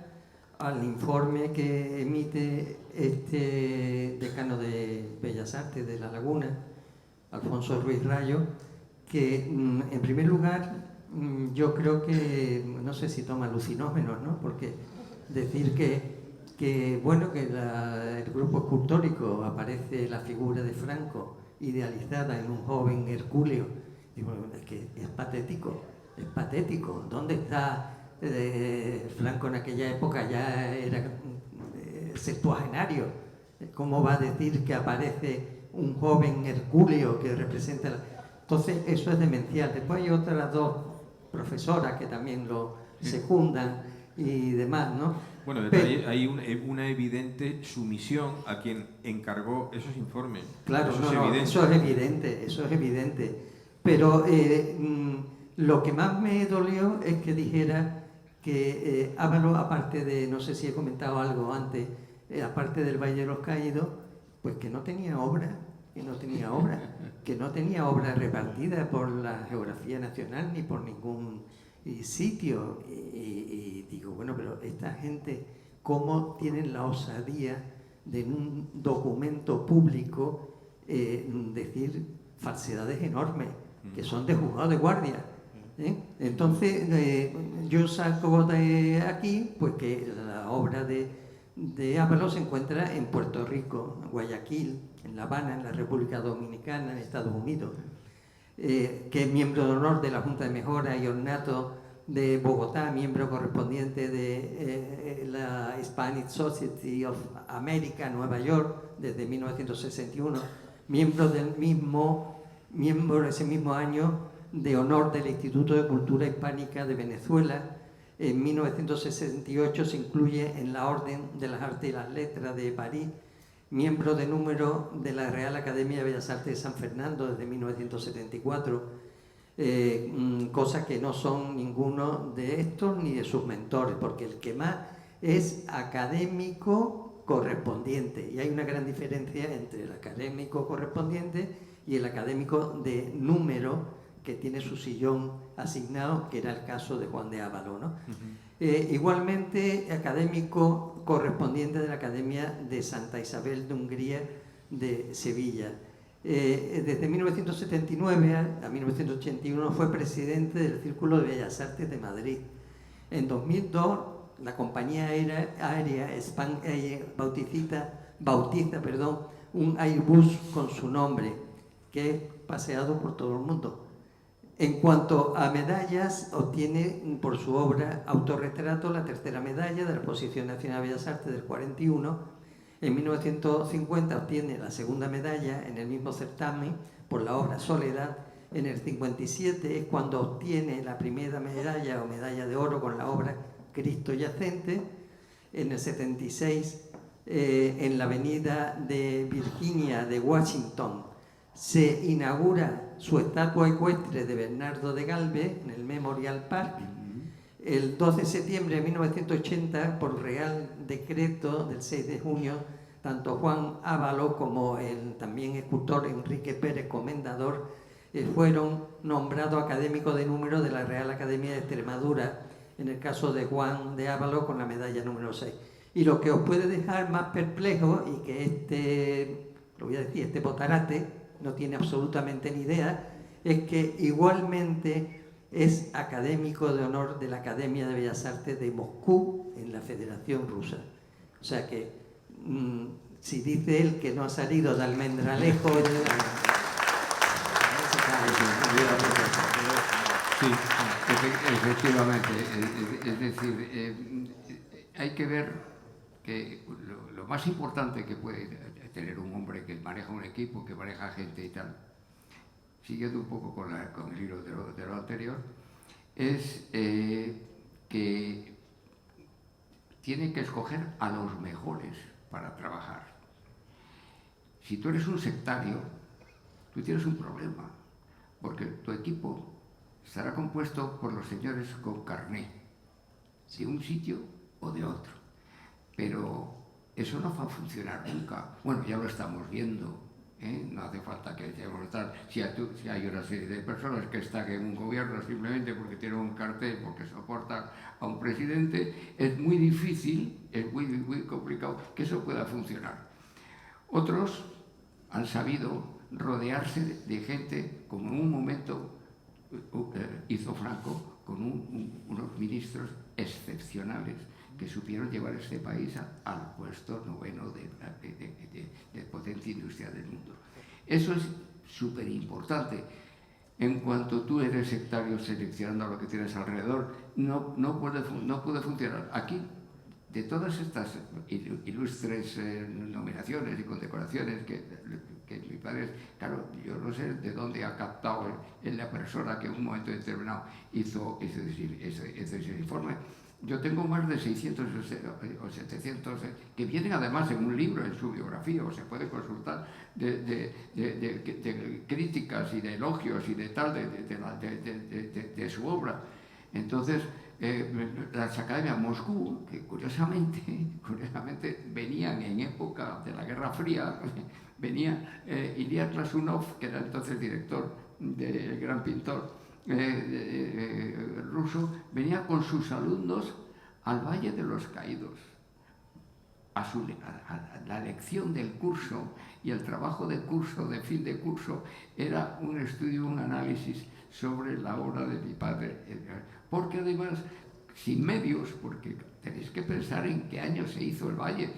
al informe que emite este decano de Bellas Artes de La Laguna, Alfonso Ruiz Rayo, que en primer lugar yo creo que, no sé si toma alucinógenos, ¿no? Porque decir que bueno, que el grupo escultórico aparece la figura de Franco idealizada en un joven hercúleo, y bueno, es que es patético. ¿Dónde está Franco en aquella época? Ya era septuagenario. ¿Cómo va a decir que aparece un joven hercúleo que representa Entonces, eso es demencial. Después hay otras dos profesoras que también lo secundan y demás, ¿no?
Bueno, hay una evidente sumisión a quien encargó esos informes.
Claro, eso es evidente. Pero lo que más me dolió es que dijera que Ábalos, aparte de, no sé si he comentado algo antes, aparte del Valle de los Caídos, pues que no tenía obra. Que no tenía obra repartida por la geografía nacional ni por ningún sitio. Y digo, bueno, pero esta gente, ¿cómo tienen la osadía de en un documento público decir falsedades enormes, que son de juzgado de guardia? Entonces, yo saco de aquí pues que la obra de Ábalos se encuentra en Puerto Rico, en Guayaquil, en La Habana, en la República Dominicana, en Estados Unidos, que es miembro de honor de la Junta de Mejora y Ornato de Bogotá, miembro correspondiente de la Hispanic Society of America, Nueva York, desde 1961, miembro ese mismo año de honor del Instituto de Cultura Hispánica de Venezuela, En 1968 se incluye en la Orden de las Artes y las Letras de París, miembro de número de la Real Academia de Bellas Artes de San Fernando desde 1974, cosa que no son ninguno de estos ni de sus mentores, porque el que más es académico correspondiente, y hay una gran diferencia entre el académico correspondiente y el académico de número, que tiene su sillón asignado, que era el caso de Juan de Ávalo, ¿no? Igualmente académico correspondiente de la Academia de Santa Isabel de Hungría de Sevilla. Desde 1979 a 1981 fue presidente del Círculo de Bellas Artes de Madrid. En 2002 la compañía aérea Span Air bautiza un Airbus con su nombre, que es paseado por todo el mundo. En cuanto a medallas, obtiene por su obra Autorretrato la tercera medalla de la Exposición Nacional de Bellas Artes del 41. En 1950 obtiene la segunda medalla en el mismo certamen por la obra Soledad. En el 57 es cuando obtiene la primera medalla o medalla de oro con la obra Cristo Yacente. En el 76, en la avenida de Virginia de Washington, se inaugura su estatua ecuestre de Bernardo de Galvez en el Memorial Park. El 2 de septiembre de 1980, por Real Decreto del 6 de junio, tanto Juan Ávalo como el también escultor Enrique Pérez Comendador fueron nombrados académicos de número de la Real Academia de Extremadura, en el caso de Juan de Ávalo con la medalla número 6. Y lo que os puede dejar más perplejo, y que este botarate no tiene absolutamente ni idea, es que igualmente es académico de honor de la Academia de Bellas Artes de Moscú en la Federación Rusa. O sea que, si dice él que no ha salido de Almendralejo...
Sí, efectivamente. Es decir, hay que ver que lo más importante que puede tener un hombre que maneja un equipo, que maneja gente y tal, siguiendo un poco con el hilo de lo anterior, es que tiene que escoger a los mejores para trabajar. Si tú eres un sectario, tú tienes un problema, porque tu equipo estará compuesto por los señores con carné, de un sitio o de otro. Pero eso no va a funcionar nunca. Bueno, ya lo estamos viendo, ¿eh? No hace falta que lleguemos tal. Si hay una serie de personas que están en un gobierno simplemente porque tienen un cartel, porque soportan a un presidente, es muy difícil, es muy complicado que eso pueda funcionar. Otros han sabido rodearse de gente, como en un momento hizo Franco, con unos ministros excepcionales que supieron llevar este país al puesto 9º de potencia industrial del mundo. Eso es súper importante. En cuanto tú eres sectario seleccionando lo que tienes alrededor, no puede funcionar. Aquí, de todas estas ilustres nominaciones y condecoraciones que mi padre, claro, yo no sé de dónde ha captado en la persona que en un momento determinado hizo ese informe. Yo tengo más de 600 o 700 que vienen además en un libro, en su biografía, o se puede consultar, de críticas y de elogios y de tal, de su obra. Entonces, las academias Moscú, que curiosamente venían en época de la Guerra Fría, venía Ilya Klasunov, que era entonces director del gran pintor ruso, venía con sus alumnos al Valle de los Caídos. A la lección del curso y el trabajo de curso, de fin de curso, era un estudio, un análisis sobre la obra de mi padre. Porque además, sin medios, porque tenéis que pensar en qué año se hizo el Valle,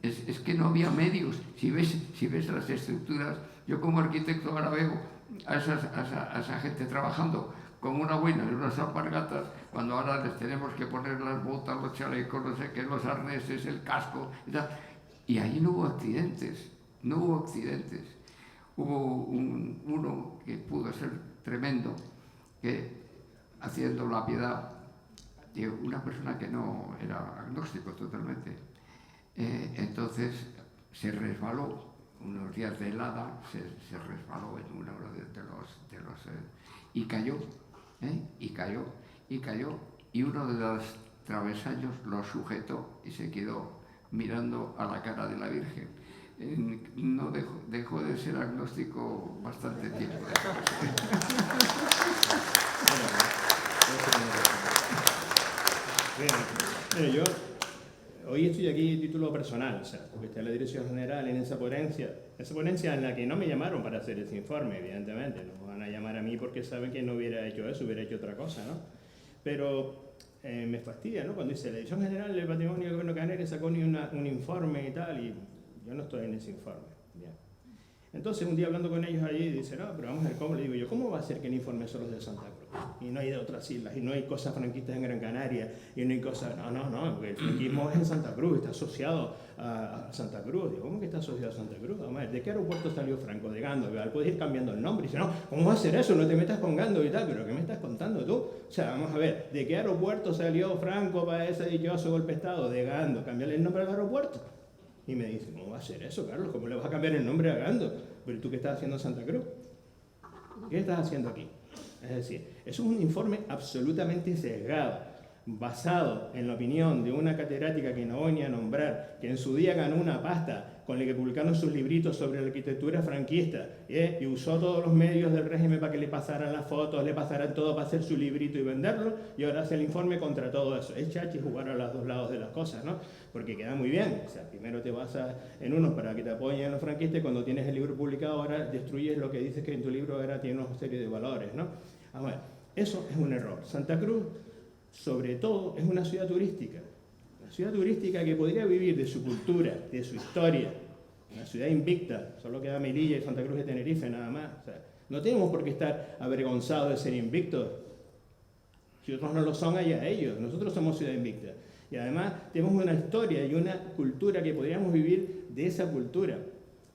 es que no había medios. Si ves las estructuras, yo como arquitecto ahora veo a esa gente trabajando con una boina y unas alpargatas, cuando ahora les tenemos que poner las botas, los chalecos, no sé qué, los arneses, el casco y tal. Y ahí no hubo accidentes, Hubo uno que pudo ser tremendo, que haciendo la Piedad de una persona que no era agnóstico totalmente. Entonces se resbaló, unos días de helada, se resbaló en uno de los y cayó, y uno de los travesaños lo sujetó y se quedó mirando a la cara de la Virgen. No dejó de ser agnóstico bastante tiempo.
Bien, yo hoy estoy aquí a título personal, o sea, porque está en la dirección general en esa ponencia en la que no me llamaron para hacer ese informe, evidentemente, no van a llamar a mí porque saben que no hubiera hecho eso, hubiera hecho otra cosa, ¿no? Pero me fastidia, ¿no? Cuando dice la dirección general del patrimonio del gobierno canario sacó un informe y tal, y yo no estoy en ese informe. Bien. Entonces, un día hablando con ellos allí, dice, no, pero vamos a ver cómo. Le digo yo, ¿cómo va a ser que el informe solo es de Santa Cruz? Y no hay de otras islas, y no hay cosas franquistas en Gran Canaria, y no hay cosas... No, porque el franquismo es en Santa Cruz, está asociado a Santa Cruz. Digo, ¿cómo que está asociado a Santa Cruz? Vamos a ver, ¿de qué aeropuerto salió Franco? De Gando. Puedes ir cambiando el nombre. Y dice, no, ¿cómo va a ser eso? No te metas con Gando y tal. ¿Pero qué me estás contando tú? O sea, vamos a ver, ¿de qué aeropuerto salió Franco para ese dichoso golpe de Estado? De Gando. Cambiarle el nombre al aeropuerto. Y me dice, ¿cómo va a ser eso, Carlos? ¿Cómo le vas a cambiar el nombre a Gando? ¿Pero tú qué estás haciendo en Santa Cruz? ¿Qué estás haciendo aquí? Es decir, eso es un informe absolutamente sesgado, basado en la opinión de una catedrática que no voy ni a nombrar, que en su día ganó una pasta con la que publicaron sus libritos sobre la arquitectura franquista, y usó todos los medios del régimen para que le pasaran las fotos, le pasaran todo para hacer su librito y venderlo, y ahora hace el informe contra todo eso. Es chachi jugar a los dos lados de las cosas, ¿no? Porque queda muy bien. O sea, primero te basas en unos para que te apoyen en los franquistas, y cuando tienes el libro publicado ahora destruyes lo que dices que en tu libro ahora tiene una serie de valores, ¿no? A ver, eso es un error. Santa Cruz, sobre todo, es una ciudad turística. Una ciudad turística que podría vivir de su cultura, de su historia. Una ciudad invicta. Solo queda Melilla y Santa Cruz de Tenerife, nada más. O sea, no tenemos por qué estar avergonzados de ser invictos. Si otros no lo son, allá ellos. Nosotros somos ciudad invicta. Y además tenemos una historia y una cultura que podríamos vivir de esa cultura.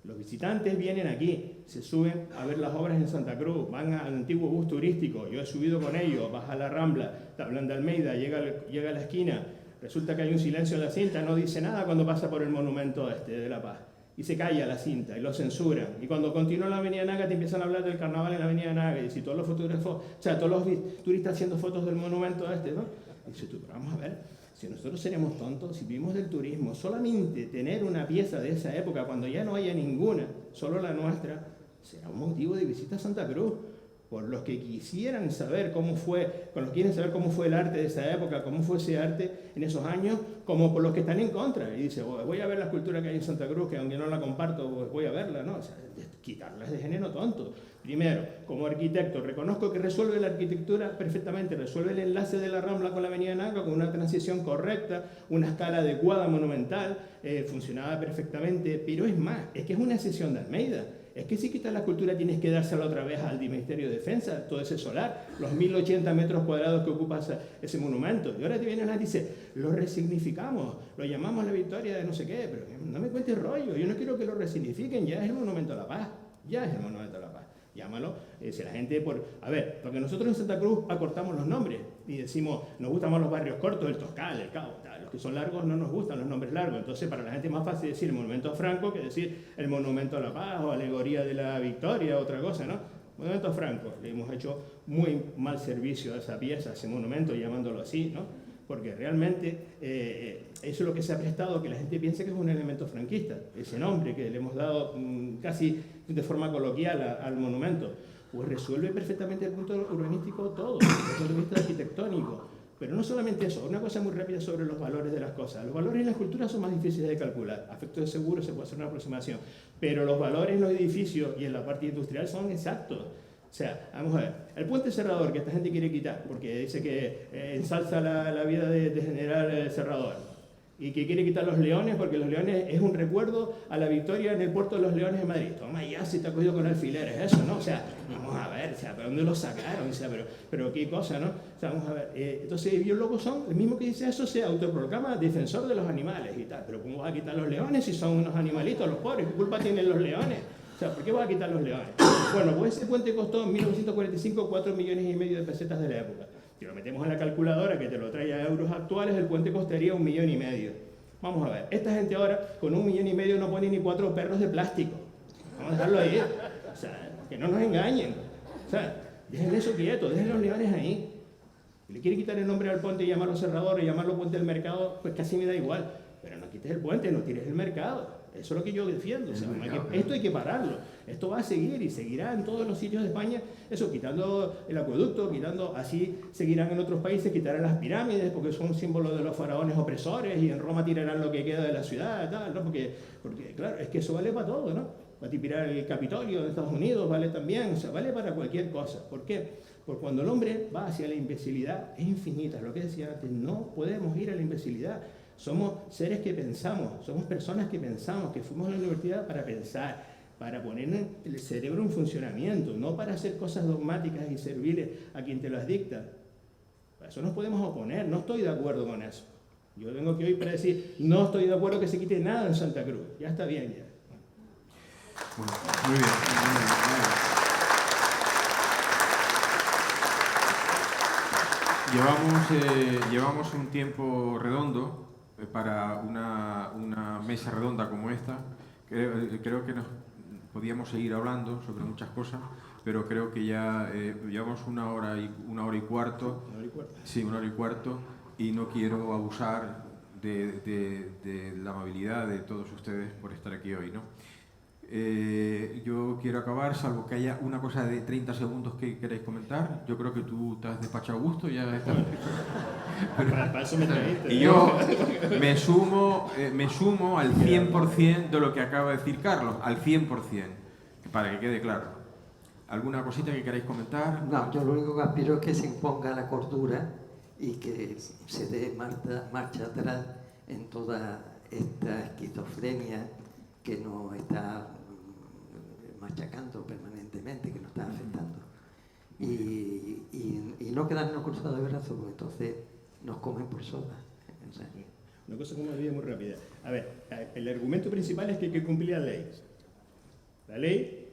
Los visitantes vienen aquí, se suben a ver las obras en Santa Cruz, van al antiguo bus turístico, yo he subido con ellos, baja a la Rambla, Tablán de Almeida, llega a la esquina, resulta que hay un silencio en la cinta, no dice nada cuando pasa por el monumento de La Paz. Y se calla la cinta y lo censuran. Y cuando continúa la Avenida Naga te empiezan a hablar del carnaval en la Avenida Naga. Y si todos los fotógrafos, o sea, todos los turistas haciendo fotos del monumento ¿no? Y dice tú, pero vamos a ver. Si nosotros seremos tontos, si vivimos del turismo, solamente tener una pieza de esa época, cuando ya no haya ninguna, solo la nuestra, será un motivo de visita a Santa Cruz. Por los que quisieran saber cómo fue, con los que quieren saber cómo fue el arte de esa época, cómo fue ese arte en esos años, como por los que están en contra. Y dice, voy a ver la escultura que hay en Santa Cruz, que aunque no la comparto, voy a verla, ¿no? O sea, quitarla es de género tonto. Primero, como arquitecto, reconozco que resuelve la arquitectura perfectamente, resuelve el enlace de la Rambla con la Avenida Naga, con una transición correcta, una escala adecuada, monumental, funcionaba perfectamente, pero es más, es que es una excepción de Almeida. Es que si quitas la escultura tienes que dársela otra vez al Ministerio de Defensa, todo ese solar, los 1080 metros cuadrados que ocupa ese monumento. Y ahora te vienen y dice, lo resignificamos, lo llamamos la victoria de no sé qué, pero no me cuentes rollo, yo no quiero que lo resignifiquen, ya es el Monumento a la Paz, ya es el Monumento a la Paz. Llámalo, si la gente a ver, porque nosotros en Santa Cruz acortamos los nombres y decimos, nos gustan más los barrios cortos, el Toscal, el Cabo, tal. Los que son largos no nos gustan los nombres largos, entonces para la gente es más fácil decir el Monumento a Franco que decir el Monumento a la Paz o Alegoría de la Victoria, otra cosa, ¿no? Monumento a Franco, le hemos hecho muy mal servicio a esa pieza, a ese monumento, llamándolo así, ¿no? Porque realmente eso es lo que se ha prestado, que la gente piense que es un elemento franquista, ese nombre que le hemos dado casi de forma coloquial al monumento, pues resuelve perfectamente el punto urbanístico todo, desde el punto de vista arquitectónico. Pero no solamente eso, una cosa muy rápida sobre los valores de las cosas. Los valores en la escultura son más difíciles de calcular, a efectos de seguro se puede hacer una aproximación, pero los valores en los edificios y en la parte industrial son exactos. O sea, vamos a ver, el puente Serrador que esta gente quiere quitar, porque dice que ensalza la vida de General Serrador, y que quiere quitar los leones, porque los leones es un recuerdo a la victoria en el puerto de los Leones de Madrid. Toma ya, si te ha cogido con alfileres, eso, ¿no? O sea, vamos a ver, o sea, ¿pero dónde lo sacaron? O sea, pero qué cosa, ¿no? O sea, vamos a ver, entonces ellos locos son, el mismo que dice eso se autoproclama defensor de los animales y tal, pero ¿cómo va a quitar los leones si son unos animalitos los pobres? ¿Qué culpa tienen los leones? O sea, ¿por qué va a quitar los leones? Bueno, pues ese puente costó en 1945 4,5 millones de pesetas de la época. Si lo metemos en la calculadora que te lo trae a euros actuales, el puente costaría 1,5 millones. Vamos a ver, esta gente ahora con 1,5 millones no pone ni 4 perros de plástico. Vamos a dejarlo ahí. O sea, que no nos engañen. O sea, dejen eso quieto, dejen los leones ahí. Si le quiere quitar el nombre al puente y llamarlo Cerrador y llamarlo Puente del Mercado, pues casi me da igual. Pero no quites el puente, no tires el mercado. Eso es lo que yo defiendo. O sea, esto hay que pararlo. Esto va a seguir y seguirá en todos los sitios de España. Eso, quitando el acueducto, quitando, así seguirán en otros países, quitarán las pirámides porque son símbolos de los faraones opresores y en Roma tirarán lo que queda de la ciudad, tal, ¿no? Porque claro, es que eso vale para todo, ¿no? Va a tirar el Capitolio de Estados Unidos, vale también, o sea, vale para cualquier cosa. ¿Por qué? Porque cuando el hombre va hacia la imbecilidad es infinita. Lo que decía antes, no podemos ir a la imbecilidad. Somos seres que pensamos, somos personas que pensamos, que fuimos a la universidad para pensar, para poner el cerebro en funcionamiento, no para hacer cosas dogmáticas y serviles a quien te las dicta. A eso nos podemos oponer, no estoy de acuerdo con eso. Yo vengo aquí hoy para decir, no estoy de acuerdo que se quite nada en Santa Cruz, ya está bien ya.
Bueno, muy bien. Llevamos un tiempo redondo para una mesa redonda como esta. Creo que nos podíamos seguir hablando sobre muchas cosas, pero creo que ya llevamos una hora y cuarto. Sí, 1 hora y cuarto, y no quiero abusar de la amabilidad de todos ustedes por estar aquí hoy, ¿no? Yo quiero acabar, salvo que haya una cosa de 30 segundos que queréis comentar. Yo creo que tú te has despachado a gusto, ya está.
Para eso me trajiste.
Y yo me sumo al 100% de lo que acaba de decir Carlos, al 100%, para que quede claro. ¿Alguna cosita que queráis comentar?
No, yo lo único que aspiro es que se imponga la cordura y que se dé marcha atrás en toda esta esquizofrenia que nos está machacando permanentemente, que nos está afectando. Y no quedarnos cruzados de brazos, porque entonces nos comen por sopa. O sea,
una cosa como una vida muy rápida. A ver, el argumento principal es que hay que cumplir la ley. La ley,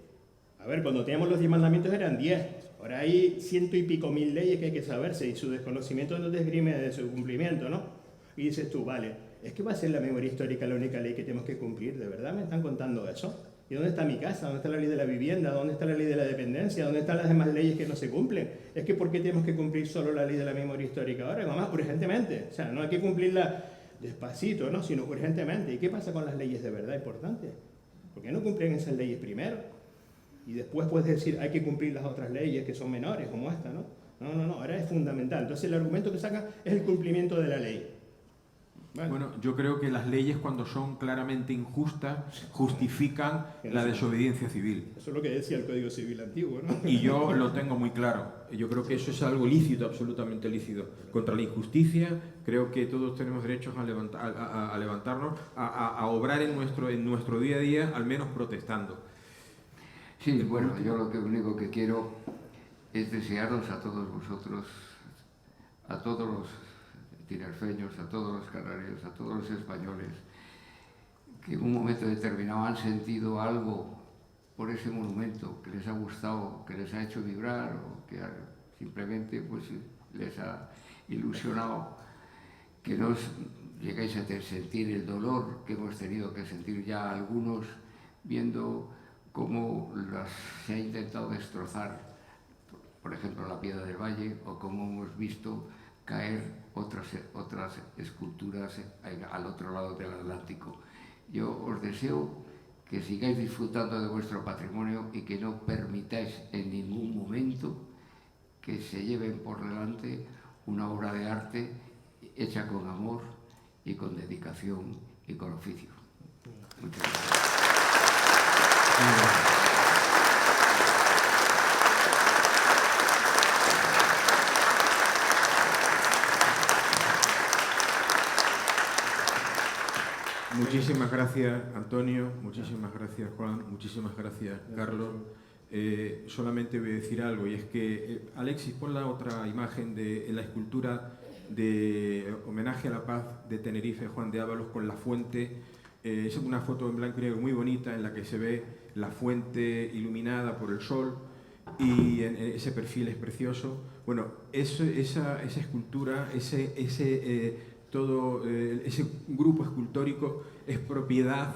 a ver, cuando teníamos los 10 mandamientos eran 10. Ahora hay 100 y pico mil leyes que hay que saberse y su desconocimiento no desgrime de su cumplimiento, ¿no? Y dices tú, vale, ¿es que va a ser la memoria histórica la única ley que tenemos que cumplir? ¿De verdad me están contando eso? ¿Y dónde está mi casa? ¿Dónde está la ley de la vivienda? ¿Dónde está la ley de la dependencia? ¿Dónde están las demás leyes que no se cumplen? Es que ¿por qué tenemos que cumplir solo la ley de la memoria histórica ahora? Además, urgentemente. O sea, no hay que cumplirla despacito, ¿no? Sino urgentemente. ¿Y qué pasa con las leyes de verdad importantes? ¿Por qué no cumplen esas leyes primero? Y después puedes decir, hay que cumplir las otras leyes que son menores, como esta, ¿no? No, ahora es fundamental. Entonces el argumento que saca es el cumplimiento de la ley.
Bueno, yo creo que las leyes, cuando son claramente injustas, justifican la desobediencia civil.
Eso es lo que decía el Código Civil antiguo, ¿no?
Y yo lo tengo muy claro. Yo creo que eso es algo lícito, absolutamente lícito. Contra la injusticia, creo que todos tenemos derechos a levantarnos, a obrar en nuestro día a día, al menos protestando.
Sí, bueno, yo lo único que quiero es desearos a todos vosotros, a todos los tinerfeños, a todos los canarios, a todos los españoles, que en un momento determinado han sentido algo por ese monumento que les ha gustado, que les ha hecho vibrar o que simplemente pues, les ha ilusionado, que no llegáis a sentir el dolor que hemos tenido que sentir ya algunos viendo cómo se ha intentado destrozar, por ejemplo, la Piedra del Valle, o cómo hemos visto caer otras esculturas al otro lado del Atlántico. Yo os deseo que sigáis disfrutando de vuestro patrimonio y que no permitáis en ningún momento que se lleven por delante una obra de arte hecha con amor y con dedicación y con oficio. Muchas gracias.
Muchísimas gracias, Antonio, muchísimas gracias, Juan, muchísimas gracias, Carlos. Solamente voy a decir algo, y es que, Alexis, pon la otra imagen de la escultura de homenaje a la paz de Tenerife, Juan de Ábalos, con la fuente. Es una foto en blanco y negro muy bonita en la que se ve la fuente iluminada por el sol, y ese perfil es precioso. Bueno, esa escultura, todo ese grupo escultórico es propiedad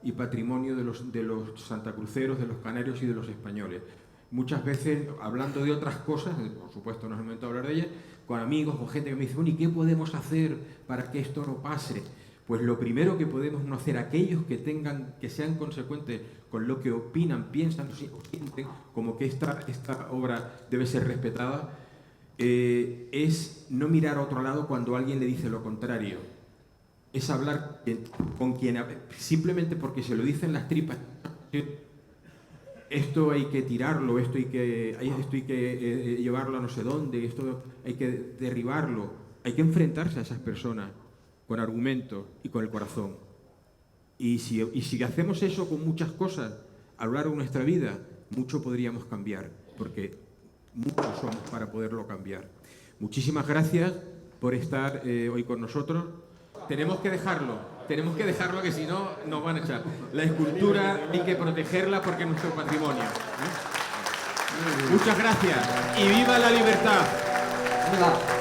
y patrimonio de los santacruceros, de los canarios y de los españoles. Muchas veces, hablando de otras cosas, por supuesto no es el momento de hablar de ellas, con amigos o gente que me dice, bueno, ¿y qué podemos hacer para que esto no pase? Pues lo primero que podemos no hacer, aquellos que sean consecuentes con lo que opinan, piensan o sienten, como que esta obra debe ser respetada, es no mirar a otro lado cuando alguien le dice lo contrario. Es hablar con quien, simplemente porque se lo dicen las tripas, esto hay que tirarlo, esto hay que llevarlo a no sé dónde, esto hay que derribarlo. Hay que enfrentarse a esas personas con argumentos y con el corazón. Y si hacemos eso con muchas cosas a lo largo de nuestra vida, mucho podríamos cambiar, porque muchos somos para poderlo cambiar. Muchísimas gracias por estar hoy con nosotros. Tenemos que dejarlo, que si no nos van a echar. La escultura hay que protegerla porque es nuestro patrimonio. Muchas gracias y viva la libertad.
Viva.